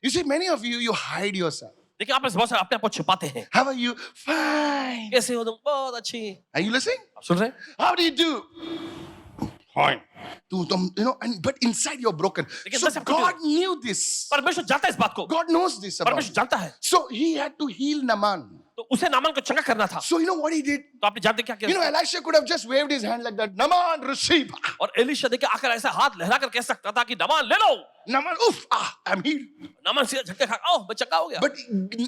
You see, many of you, you hide yourself. देखिए, आप इस बहुत सारे अपने आप को छिपाते हैं। How are you? Fine. कैसे हो तुम? बहुत अच्छी। Are you listening? आप सुन रहे हैं? How do you do? Fine. You know, but inside you're broken. लेकिन So बस आपको God knew this. परमेश्वर जानता है इस बात को। God knows this about परमेश्वर you. जानता है। So he had to heal Naaman. तो उसे नामान को चंगा करना था। So you know what he did? तो आपने जानते क्या You know, किया? Elisha could have just waved his hand like that. Naaman, receive. और एलीशा देखिए आकर ऐसा हाथ लहरा कर कह सकता था कि नामान ले लो। Naaman, oof, I'm healed. Naaman सीधा झटके खा, ओह मैं चंगा हो गया। But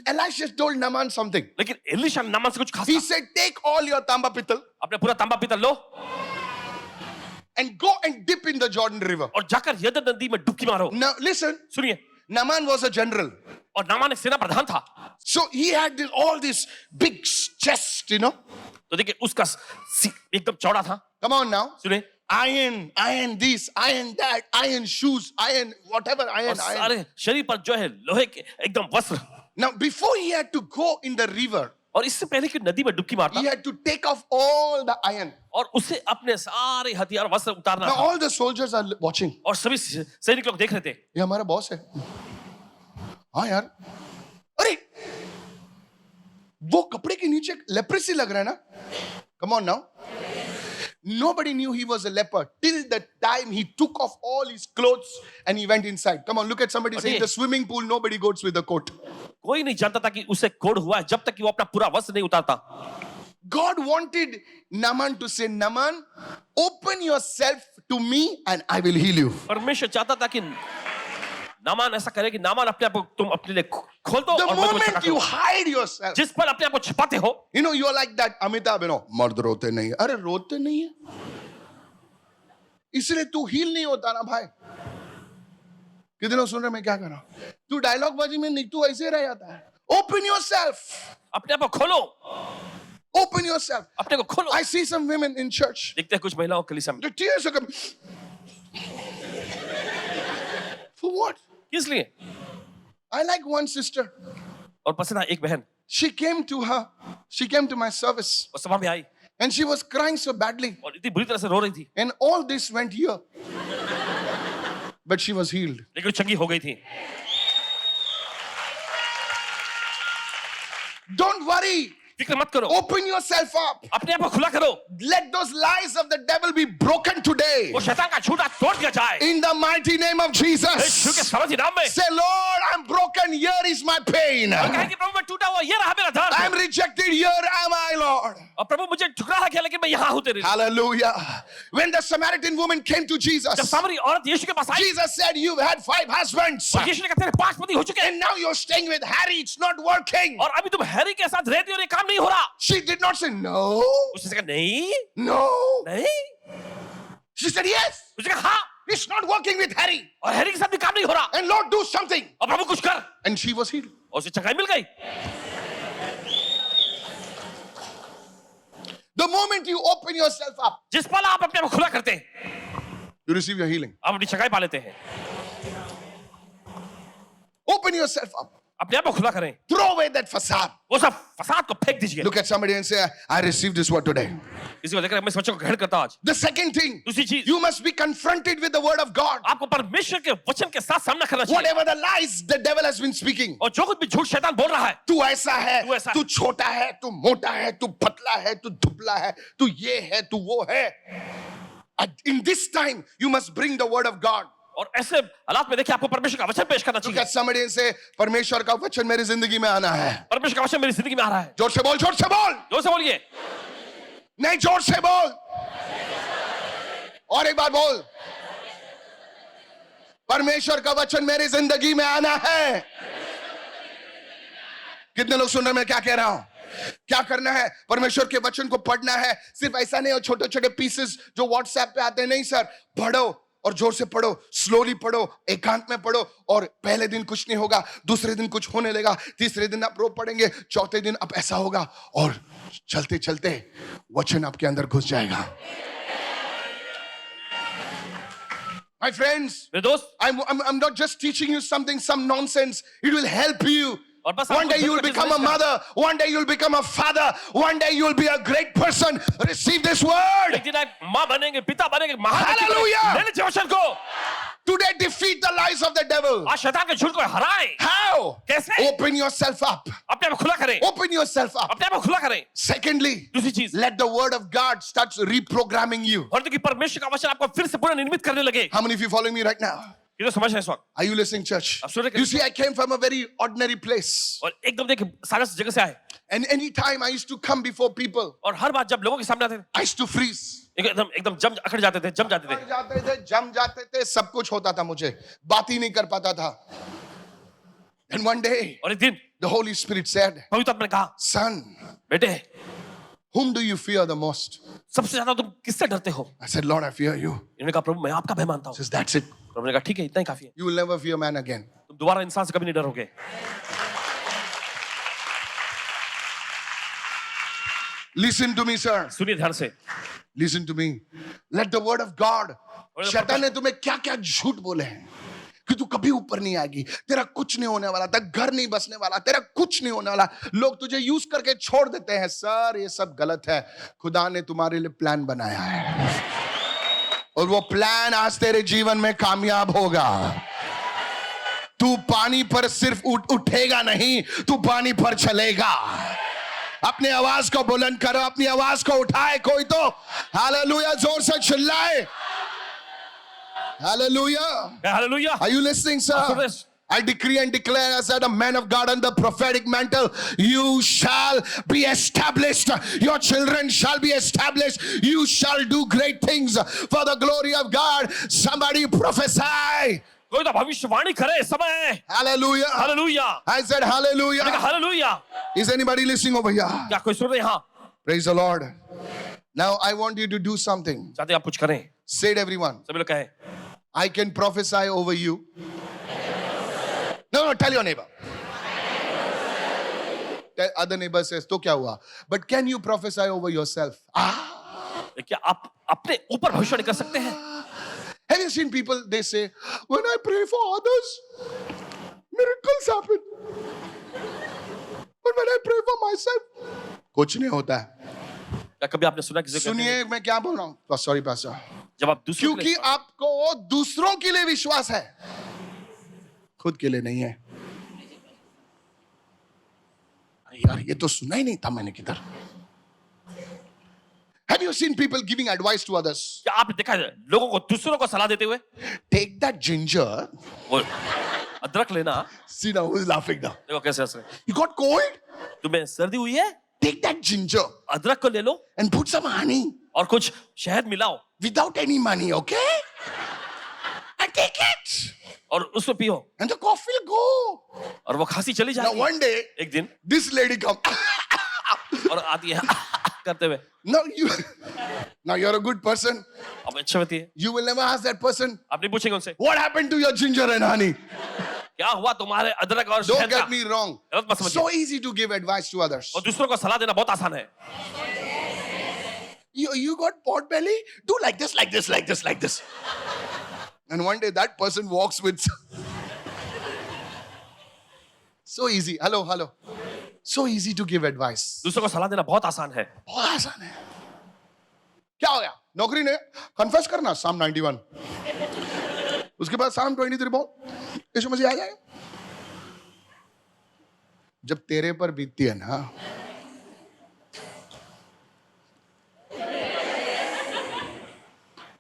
Elisha told Naaman something. लेकिन एलीशा ने नामान से कुछ खास He कहा। said, take all your tamba pittal अपने पूरा तांबा पीतल लो and go and dip in the Jordan River. और जाकर यरदन नदी में डुबकी मारो। Now listen, सुनिए, Naaman was a general. और नामान एक सेना प्रधान था। So he had all this big chest, you know. तो देखिए उसका एकदम चौड़ा था। Come on now. सुनिए, Iron this, iron that, iron shoes, iron whatever, और iron. सारे शरीर पर जो है लोहे के एकदम वस्त्र। Now before he had to go in the river, और इससे पहले कि नदी में डुबकी मारता he had to take off all the iron. और उसे अपने सारे हथियार वस्त्र उतारना Now था। all the soldiers are watching. और सभी सैनिक लोग देख रहे थे। ये हमारा बॉस है. हाँ यार. अरे वो कपड़े के नीचे लेप्रेसी लग रहा है ना. Come on now. Nobody knew he was a leper till the time he took off all his clothes and he went inside. Come on, look at somebody saying, the swimming pool, nobody goes with a coat. कोई नहीं जानता था कि उसे कोढ़ हुआ है जब तक कि वो अपना पूरा वस्त्र नहीं उतारता। God wanted Naaman to say, Naaman, open yourself to me and I will heal you. परमेश्वर चाहता था कि नामान ऐसा करे कि नामान अपने आप को तुम अपने लिए खोल दो The और मैं तुम्हें चंगा moment you करूं। hide yourself, जिस पर अपने आप को छिपाते हो, you know, you're like that Amitabh, you know, मर्द रोते नहीं है. अरे रोते नहीं है. इसलिए तू हील नहीं होता ना भाई. कितने लोग सुन रहे मैं क्या कर रहा हूं? तू डायलॉग बाजी में नहीं, तू ऐसे रह जाता है. Open yourself. अपने आप को खोलो, Open yourself. अपने को खोलो। I see some women in church. देखते हैं कुछ महिलाओं कलीसिया में। The tears are coming. For what? किस लिए? I like one sister. और पसंद एक बहन, She came to my service वो सभा में आई and she was crying so badly. और इतनी बुरी तरह से रो रही थी, And all this went here. But she was healed. लेकिन वो चंगी हो गई थी। Don't worry. फिक्र मत करो, Open yourself up. अपने आप को खुला करो। Let those lies of the devil be broken today. वो शैतान का झूठा तोड़ दिया जाए। In the mighty name of यीशु के Jesus. समर्थी नाम में। Say, Lord, I'm broken. Here is my pain. और कहें कि प्रभु मैं टूटा हुआ ये रहा मेरा दर्द। I'm rejected. Here am I, Lord. और प्रभु मुझे ठुकरा गया लेकिन मैं यहाँ हूँ तेरे लिए। Hallelujah. When the Samaritan woman came to जब Jesus, सामरी औरत यीशु के पास आई, Jesus said, you've had 5 husbands. और यीशु ने कहा तेरे 5 पति हो चुके हैं And now you're staying with Harry. It's not working. और अभी तुम हैरी के साथ रहती हो और ये काम नहीं हो रहा। She did not say no. उसने कहा नहीं, No. नहीं। She said yes. उसने कहा हाँ, It's not working with Harry. और हैरी के साथ भी काम नहीं हो रहा। And Lord, do something. और प्रभु कुछ कर, And she was healed. और उसे चंगाई मिल गई। The moment you open yourself up, जिस पल आप अपने आप को खुला करते हैं, you receive your healing. आप अपनी चंगाई पा लेते हैं। Open yourself up. अपने आप को खुला करें, Throw away that facade. वो सब फसाद को फेंक दीजिए। Look at somebody and say, I received this word today. किसी को देखकर मैं इस वचन को ग्रहण करता हूं आज। The second thing, दूसरी चीज, you must be confronted with the word of God. आपको परमेश्वर के वचन के साथ सामना करना चाहिए। Whatever the lies the devil has been speaking. और जो कुछ भी झूठ शैतान बोल रहा है, तू ऐसा है, तू ऐसा है। तू छोटा है, तू मोटा है, तू पतला है, तू दुबला है, तू ये है, तू वो है. In this time, you must bring the word of God. और ऐसे हालात में देखिए आपको परमेश्वर का वचन पेश करना Look चाहिए। at somebody and say, परमेश्वर का वचन मेरी जिंदगी में आना है. परमेश्वर का वचन मेरी जिंदगी में आ रहा है। जोर से बोल, जोर से बोल. जोर से बोलिए। नहीं, जोर से बोल. और एक बार बोल. परमेश्वर का वचन मेरी जिंदगी में आना है. कितने लोग सुन रहे हैं मैं क्या कह रहा हूं? क्या करना है? परमेश्वर के वचन को पढ़ना है. सिर्फ ऐसा नहीं, और छोटे छोटे पीसेस जो व्हाट्सएप पे आते हैं, नहीं सर. पढ़ो और जोर से पढ़ो, स्लोली पढ़ो, एकांत में पढ़ो. और पहले दिन कुछ नहीं होगा, दूसरे दिन कुछ होने लगा, तीसरे दिन आप रो पढ़ेंगे, चौथे दिन अब ऐसा होगा, और चलते चलते वचन आपके अंदर घुस जाएगा. My friends, मेरे दोस्त, I'm not just teaching you some nonsense. It will help you. और बस One day you will become a mother. One day you will become a father. One day you will be a great person. Receive this word. एक दिन आप माँ बनेंगे, पिता बनेंगे, महान व्यक्ति Hallelujah. बनेंगे। ले लीजिए वचन को। Today defeat the lies of the devil. आज शैतान के झूठ को हराएं। How? कैसे? Open yourself up. अपने आप को खुला करें। Open yourself up. अपने आप को खुला करें। Secondly, दूसरी चीज, let the word of God start reprogramming you. और कि परमेश्वर का वचन आपको फिर से पुनर्निर्मित करने लगे। How many of you following me right now? ये तो समझ रहे हैं इस वक्त। Are you listening, church? आप सुन रहे हैं? You see, I came from a very ordinary place. और एकदम देखिए साधारण सी जगह से आए। And anytime I used to come before people, और हर बार जब लोगों के सामने आते थे, I used to freeze. एकदम एकदम जम अकड़ जाते थे, जम जाते थे। जाते थे, जम जाते थे, सब कुछ होता था मुझे, बात ही नहीं कर पाता था. And one day, और एक दिन the Holy Spirit said, पवित्र आत्मा ने कहा, son, बेटे, whom do you fear the most? सबसे ज्यादा तुम किससे डरते हो? I said, Lord, I fear you. इन्होंने कहा, प्रभु मैं आपका भय मानता हूँ। He says, that's it. प्रभु ने कहा, ठीक है, इतना ही काफी है। You will never fear man again. तुम दोबारा इंसान से कभी नहीं डरोगे। Listen to me, sir. सुनिए ध्यान से। Listen to me. Let the word of God. शैतान ने तुम्हें क्या क्या झूठ बोले हैं कि तू कभी ऊपर नहीं आएगी, तेरा कुछ नहीं होने वाला, तेरा घर नहीं बसने वाला, तेरा कुछ नहीं होने वाला. लोग तुझे यूज करके छोड़ देते हैं. सर, ये सब गलत है. खुदा ने तुम्हारे लिए प्लान बनाया है, और वो प्लान आज तेरे जीवन में कामयाब होगा. तू पानी पर सिर्फ उठेगा नहीं, तू पानी पर चलेगा. अपने आवाज को बुलंद करो, अपनी आवाज को उठाए कोई तो. हालेलुया, जोर से चिल्लाए. Hallelujah. Hallelujah. Are you listening, sir? I decree and declare as a man of God under prophetic mantle, you shall be established. Your children shall be established. You shall do great things for the glory of God. Somebody prophesy. कोई तो भविष्यवाणी करे, समय है। Hallelujah. Hallelujah. I said hallelujah. Hallelujah. Is anybody listening over here? क्या कोई सुन रहे हैं? हाँ। Praise the Lord. Now I want you to do something. चाहते हैं आप कुछ करें? Say it, everyone. सभी लोग कहें। I can prophesy over you. No, tell your neighbor. The other neighbor says, तो क्या हुआ? But can you prophesy over yourself? क्या आप अपने ऊपर भविष्यवाणी कर सकते हैं? Have you seen people, they say, when I pray for others, miracles happen. But when I pray for myself, कुछ नहीं होता है. क्या कभी आपने सुना किसी को? सुनिए मैं क्या बोल रहा हूँ. Sorry, pastor. जब आप दूसरों के क्योंकि लिए आपको दूसरों के लिए विश्वास है, खुद के लिए नहीं है. अरे यार, ये तो सुना ही नहीं था मैंने किधर. Have you seen people giving advice to others? क्या आपने देखा है लोगों को दूसरों को सलाह देते हुए? Take that ginger. वो अदरक लेना. See now who's laughing now. देखो कैसे हंस रहे. You got cold? तुम्हें सर्दी हुई है? Take that ginger अदरक को ले लो and put some honey और कुछ शहद मिलाओ without any money, okay? And take it. और उसको पियो And the cough will go. और वो खांसी चली Now जाएगी. one day, एक दिन this lady come. और आती है करते हुए. Now you're a good person. अब अच्छी होती है. You will never ask that person, आप नहीं पूछेंगे उनसे what happened to your ginger and honey? क्या हुआ तुम्हारे अदरक और Don't शहद get का? me wrong. गलत मत समझिए. So easy to give advice to others. और दूसरों को सलाह देना बहुत आसान है. You got pot belly? Do like this, like this, like this, like this. And one day that person walks with So easy. Hello. So easy to give advice. दूसरों को सलाह देना बहुत आसान है. बहुत आसान है. क्या हो गया? नौकरी ने कन्फेस करना Psalm 91. उसके बाद Psalm 23 बोल. यीशु मसीह आ जाएगा. जब तेरे पर बीतती है ना,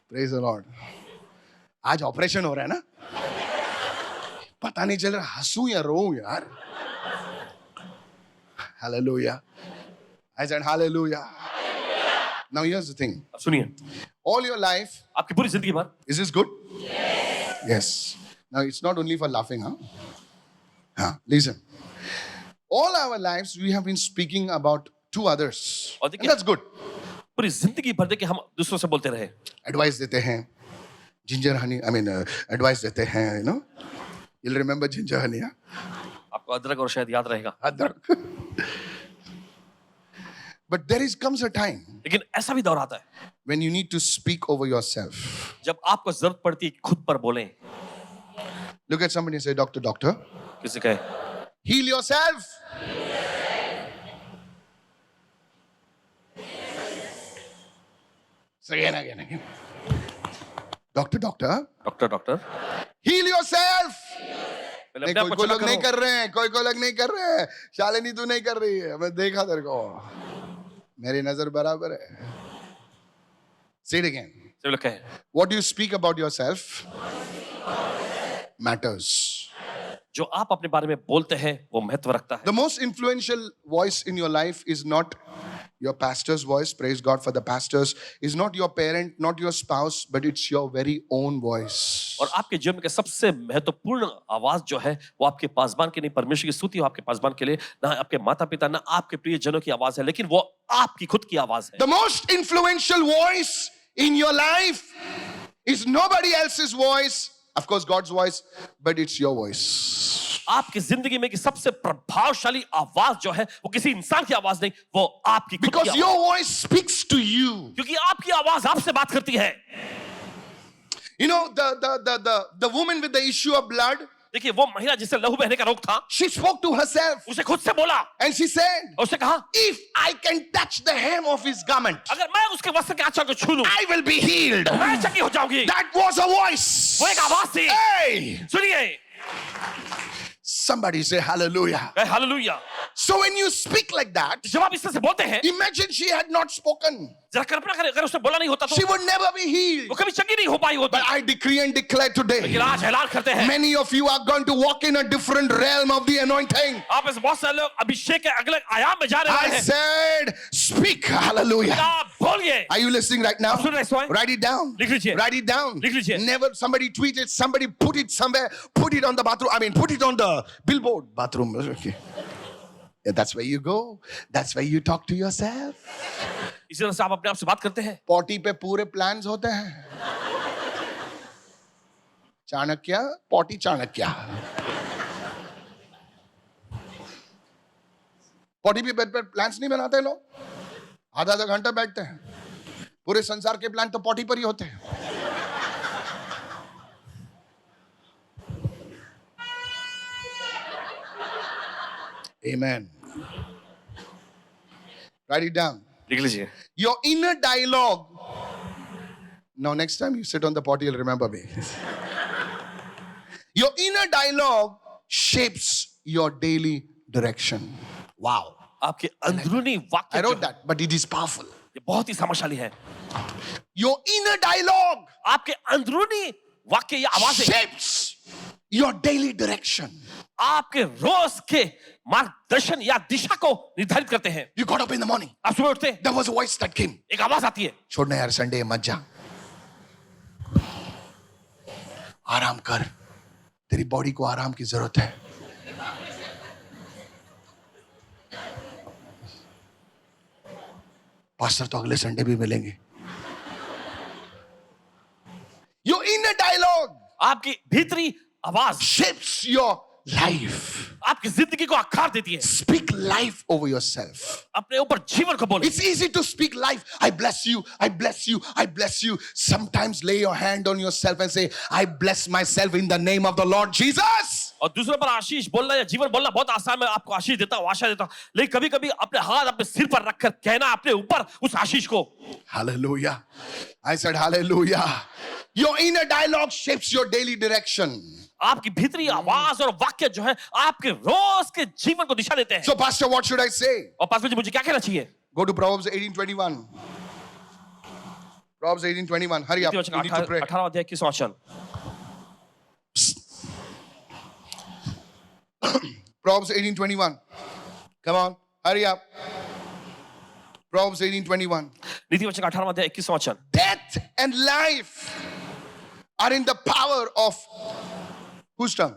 प्रेज द लॉर्ड. आज ऑपरेशन हो रहा है ना, पता नहीं चल रहा हंसू या रोऊं यार. Hallelujah. I said hallelujah. Now here's the thing. अब सुनिए, All your life, आपकी पूरी जिंदगी भर is this good? Yes. Now it's not only for laughing, huh? Listen. All our lives we have been speaking about two others. और And देखिए, that's good. पूरी जिंदगी भर देखिए हम दूसरों से बोलते रहे. Advice देते हैं. Ginger honey, advice देते हैं, you know. You'll remember ginger honey, huh? आपको अदरक और शायद याद रहेगा. Adrak. But there comes a time लेकिन ऐसा भी दौर आता है when you need to speak over yourself. जब आपको जरूरत पड़ती है खुद पर बोलें. Look at somebody and say, doctor, किसी कहे heal yourself. Say again. Doctor, doctor heal yourself. पहले नहीं, अपने आप को कोई चला लोग नहीं करो. कर रहे हैं, कोई लोग नहीं कर रहे हैं. शालिनी तू नहीं कर रही है, मैं देखा तेरे को. मेरी नजर बराबर है. Say it again. सभी लोग कहें What you speak about yourself matters. जो आप अपने बारे में बोलते हैं वो महत्व रखता है. The most influential voice in your life is not your pastor's voice. Praise God for the pastors. Is not your parent, not your spouse, but it's your very own voice. और आपके जीवन के सबसे महत्वपूर्ण आवाज जो है वो आपके पासबान की नहीं, परमेश्वर की स्तुति हो आपके पासबान के लिए. ना आपके माता पिता ना आपके प्रियजनों की आवाज है, लेकिन वो आपकी खुद की आवाज है. The most influential voice in your life is nobody else's voice. Of course, God's voice, but it's your voice. आपकी जिंदगी में की सबसे प्रभावशाली आवाज जो है वो किसी इंसान की आवाज नहीं, वो आपकी खुद की Because आवाज. your voice speaks to you. क्योंकि आपकी आवाज आपसे बात करती है. You know, the woman with the issue of blood, देखिए वो महिला जिसे लहू बहने का रोग था, she spoke to herself उसे खुद से बोला and she said, और उसने कहा if I can touch the hem of his garment, अगर मैं उसके वस्त्र के आंचल को छू लूं I will be healed. मैं चंगी हो जाऊंगी. That was a voice. वो एक आवाज थी. Hey! सुनिए, Somebody say hallelujah. Hallelujah. So when you speak like that, जब आप इस तरह से बोलते हैं, imagine she had not spoken. जरा कल्पना करें अगर उसने बोला नहीं होता तो She would never be healed. वो कभी चंगी नहीं हो पाई होती. But I decree and declare today, लेकिन आज ऐलान करते हैं, many of you are going to walk in a different realm of the anointing. आप इस बहुत सारे लोग अभिषेक के अगले आयाम में जा रहे I हैं. said, speak hallelujah. आप बोलिए. Are you listening right now? आप सुन रहे हैं इस वक्त? Write it down. लिख लीजिए. Write it down. लिख लीजिए. Never somebody tweet it, somebody put it somewhere, put it on the bathroom. Put it on the billboard. Bathroom. Okay. Yeah, that's where you go. That's where you talk to yourself. इसी तरह से आप अपने आप से बात करते हैं. पॉटी पे पूरे प्लान्स होते हैं. चाणक्य, पॉटी चाणक्य. पॉटी पे बेड पर प्लान्स नहीं बनाते लोग. आधा घंटा बैठते हैं. पूरे संसार के प्लान तो पॉटी पर ही होते हैं. Amen. Write it down. लिख लीजिए. Your inner dialogue. Now, next time you sit on the potty, you'll remember me. Your inner dialogue shapes your daily direction. Wow. आपके अंदरूनी वाक्य I जो wrote है, that, but it is powerful. ये बहुत ही सामर्थ्यशाली है. Your inner dialogue आपके अंदरूनी वाक्य या आवाजें shapes your daily direction. आपके रोज के मार्गदर्शन या दिशा को निर्धारित करते हैं. You got up in the morning. आप सुबह उठते हैं, There was a voice that came. एक आवाज आती है, छोड़ना यार, संडे है, मत जा. आराम कर. तेरी बॉडी को आराम की जरूरत है. पास्टर तो अगले संडे भी मिलेंगे. Your inner dialogue आपकी भीतरी आवाज shapes your life. आपकी जिंदगी को आकार देती है. Speak life over yourself. अपने ऊपर जीवन को बोले. It's easy to speak life. I bless you. I bless you. I bless you. Sometimes lay your hand on yourself and say, I bless myself in the name of the Lord Jesus. और दूसरों पर आशीष बोलना या जीवन बोलना बहुत आसान है। मैं आपको आशीष देता हूँ, आशा देता हूँ, लेकिन कभी कभी अपने हाथ अपने सिर पर रखकर कहना अपने ऊपर उस आशीष को। Hallelujah. I said hallelujah. Your inner dialogue shapes your daily direction. आपकी भीतरी आवाज और वाक्य जो है आपके रोज के जीवन को दिशा देते हैं। So pastor, what should I say? और पास्टर जी मुझे क्या कहना चाहिए? Go to Proverbs 18:21. Proverbs 18:21. Hurry up. You need to pray. 18 अध्याय 21 वचन। Proverbs 18:21. Come on, hurry up. Proverbs 18:21. नीति वचन 18 अध्याय 21 वचन। Death and life are in the power of whose tongue?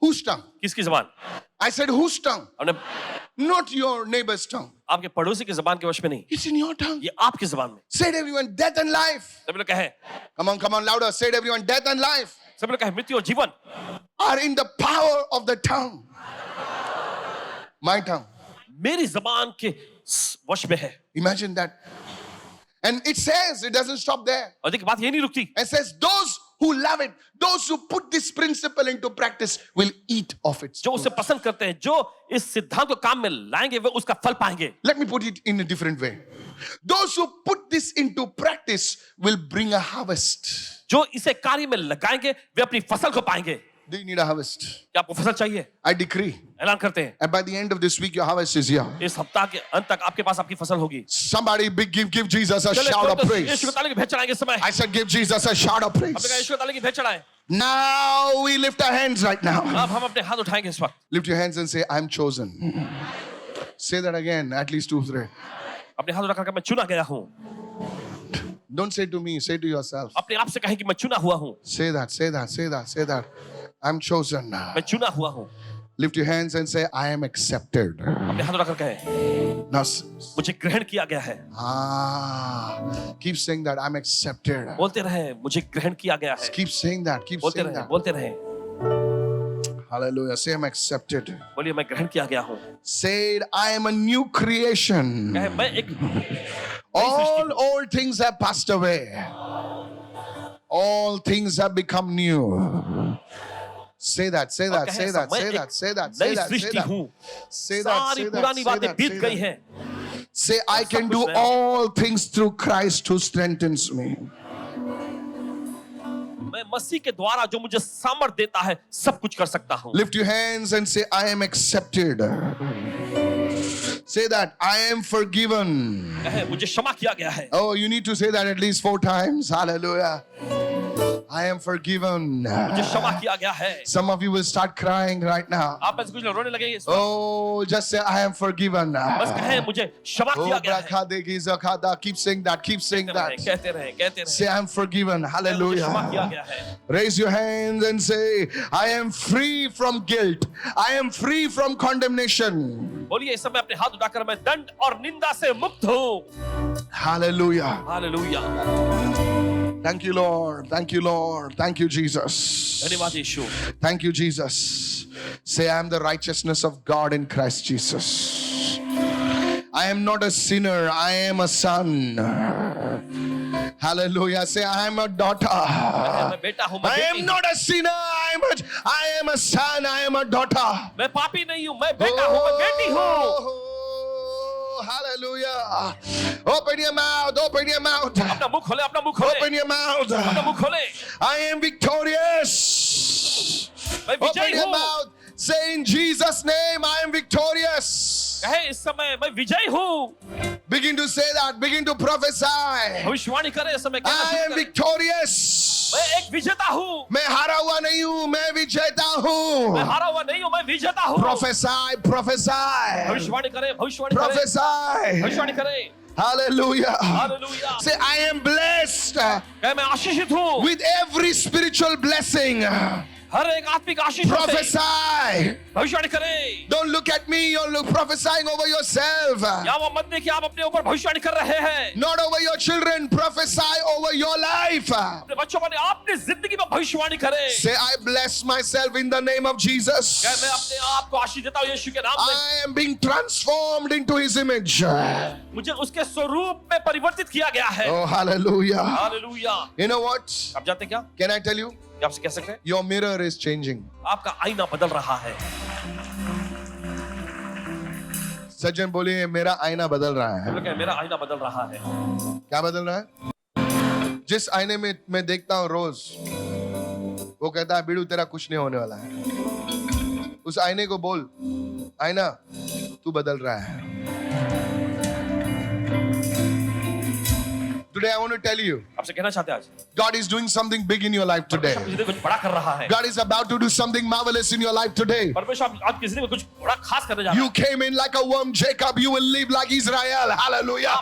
Whose tongue? किसकी जबान? I said whose tongue? हमने Not your neighbor's tongue. आपके पड़ोसी की जबान के वश में नहीं, It's in your tongue. ये आपकी जबान में। Say it everyone, death and life. सभी लोग कहें, Come on, louder. Say it everyone, death and life सभी लोग कहें मृत्यु और जीवन are in the power of the tongue. My tongue. मेरी जबान के वश में है। Imagine that. And it says, it doesn't stop there. और देखिए बात ये नहीं रुकती। It says, those who love it, those who put this principle into practice will eat of it. जो उसे पसंद करते हैं, जो इस सिद्धांत को काम में लाएंगे वे उसका फल पाएंगे। Let me put it in a different way. Those who put this into practice will bring a harvest. जो इसे कार्य में लगाएंगे वे अपनी फसल को पाएंगे। Do you need a harvest? क्या आपको फसल चाहिए? I decree. ऐलान करते हैं And by the end of this week, your harvest is here. इस सप्ताह के अंत तक आपके पास आपकी फसल होगी। Somebody give Jesus a चलिए, shout of तो praise. यीशु को ताली की भेंट चढ़ाएंगे इस समय। I said, give Jesus a shout of हमने कहा praise. यीशु को ताली की भेंट चढ़ाएं। Now we lift our hands right now. अब हम अपने हाथ उठाएंगे इस वक्त। Lift your hands and say, I'm chosen. Say that again, at least 2, 3. अपने हाथ उठाकर मैं चुना गया हूँ। Don't say to me, say to yourself. अपने आप से कहें कि मैं चुना हुआ हूँ। Say that, say that, say that, say that. I'm chosen. मैं चुना हुआ हूँ। Lift your hands and say, I am accepted. अपने हाथ उठाकर कहें Now, मुझे ग्रहण किया गया है। keep saying that, I'm accepted. बोलते रहे मुझे ग्रहण किया गया है। Keep saying that, keep बोलते saying रहे that. बोलते रहे। Hallelujah. Say, I'm accepted. बोलिए मैं ग्रहण किया गया हूँ। Say, I am a new creation. कहे मैं एक All old things have passed away. All things have become new. Say that, say that, say that, say that, say that, say नई that, say सृष्टि that. हूँ। Say that, सारी say that, पुरानी say बातें that, बीत say गई that. हैं। Say, I can सब do कुछ नया। all things through Christ who strengthens me. मैं मसीह के द्वारा जो मुझे सामर्थ देता है सब कुछ कर सकता हूँ। Lift your hands and say, I am accepted. Say that, I am forgiven. कहे मुझे क्षमा किया गया है। Oh, you need to say that at least 4 times. Hallelujah. I am forgiven. मुझे क्षमा किया गया है। Some of you will start crying right now. आप में से कुछ लोग रोने लगेंगे। Oh, just say, I am forgiven. बस कहे मुझे क्षमा Oh, किया गया है। brakadegi zakada. Keep saying that. Keep saying that. कहते रहे कहते रहे। Say, I am forgiven. मुझे क्षमा किया Hallelujah. गया है। Raise your hands and say, I am free from guilt. I am free from condemnation. बोलिए इस समय अपने हाथ उठाकर मैं दंड और निंदा से मुक्त हूँ। Hallelujah. Hallelujah. Thank you, Lord. Thank you, Lord. Thank you, Jesus. धन्यवाद यीशु। Thank you, Jesus. Say, I am the righteousness of God in Christ Jesus. I am not a sinner. I am a son. Hallelujah. Say, I am a daughter. मैं बेटा हूँ, मैं I बेटी am हूँ। not a sinner. I am a son. I am a daughter. मैं पापी नहीं हूँ, मैं बेटा हूँ, मैं बेटी हूँ। Oh, hallelujah. Open your mouth. Open your mouth. अपना मुंह खोले, अपना मुंह खोले, Open your mouth. अपना मुंह खोले। I am victorious. मैं Open विजयी your हूँ। mouth. Say in Jesus' name, I am victorious. कहे इस समय मैं विजयी हूँ। Begin to say that. Begin to prophesy. भविष्यवाणी करे इस समय। कहना I शुरू am करे। victorious. मैं एक विजेता हूँ। मैं हारा हुआ नहीं हूँ, मैं विजेता मैं हूँ. हारा हुआ नहीं हूँ, मैं विजेता हूँ। Prophesy, prophesy, भविष्यवाणी करे, भविष्यवाणी करे, prophesy. भविष्यवाणी करे। Hallelujah. Hallelujah. Say, I am blessed कहे मैं आशीषित हूँ। with every spiritual blessing. हर एक आत्मिक आशीष से Prophesy. भविष्यवाणी करे। Don't look at me, you're prophesying over yourself. या वो मत देखिए आप अपने ऊपर भविष्यवाणी कर रहे हैं। Not over your children, prophesy over your life. अपने बच्चों पर अपनी जिंदगी में भविष्यवाणी करे। Say, I bless myself in the name of Jesus. कहे मैं अपने आप को आशीष देता हूँ यीशु के नाम में। I am being transformed into his image. मुझे उसके स्वरूप में परिवर्तित किया गया है। Oh, hallelujah. Hallelujah. You know what? आप जानते क्या? Can I tell you? क्या आपसे कह सकते हैं Your mirror is changing. आपका आईना बदल रहा है। सज्जन बोलिए मेरा आईना बदल रहा है। हम लोग कहें, मेरा आईना बदल रहा है। क्या बदल रहा है? जिस आईने में मैं देखता हूं रोज, वो कहता है बीड़ू तेरा कुछ नहीं होने वाला है। उस आईने को बोल, आईना तू बदल रहा है। Today I want to tell you, आपसे कहना चाहते हैं आज God is doing something big in your life today. परमेश्वर आपकी जिंदगी में कुछ बड़ा कर रहा है। God is about to do something marvelous in your life today. परमेश्वर आपकी जिंदगी में कुछ बड़ा खास करने जा रहा You came in like a worm, Jacob. You will live like Israel. Hallelujah.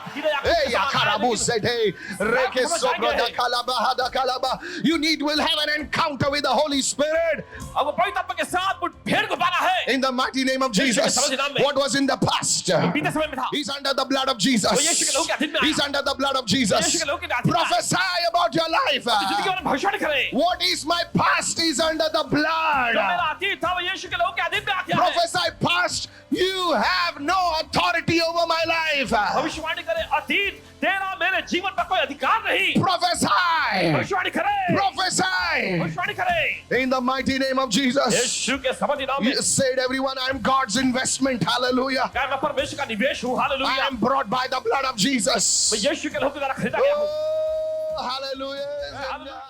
Hey, Yakarabu said, hey, Reke Sobra da Kalaba Hada Kalaba. You will have an encounter with the Holy Spirit. है। अब वो पवित्र आत्मा के साथ मुठभेड़ को पाना है। In the mighty name of Jesus. What was in the past? बीते समय में था। He's under the blood of वो यीशु के Jesus. लहू के अधीन में आया। He's under the blood of Jesus. यीशु के लहू के अधीन में आया। Prophesy about your life. जिंदगी के बारे में भविष्यवाणी करें। What is my past is under the जो मेरा blood. अतीत था वो यीशु के लहू के अधीन में आ गया है। Prophesy past. You have no authority over my life. भविष्यवाणी करें, अतीत तेरा मेरे जीवन पर कोई अधिकार नहीं। Prophesy. भविष्यवाणी करें। Prophesy. भविष्यवाणी करें। In the mighty name of Jesus. यीशु के समर्थी नाम में You said everyone, I am God's investment. Hallelujah. क्या मैं परमेश्वर का निवेश हूँ? I hallelujah. am brought by the blood of Jesus. मैं यीशु के लहू के द्वारा खरीदा गया हूँ। Oh, hallelujah. Hallelujah.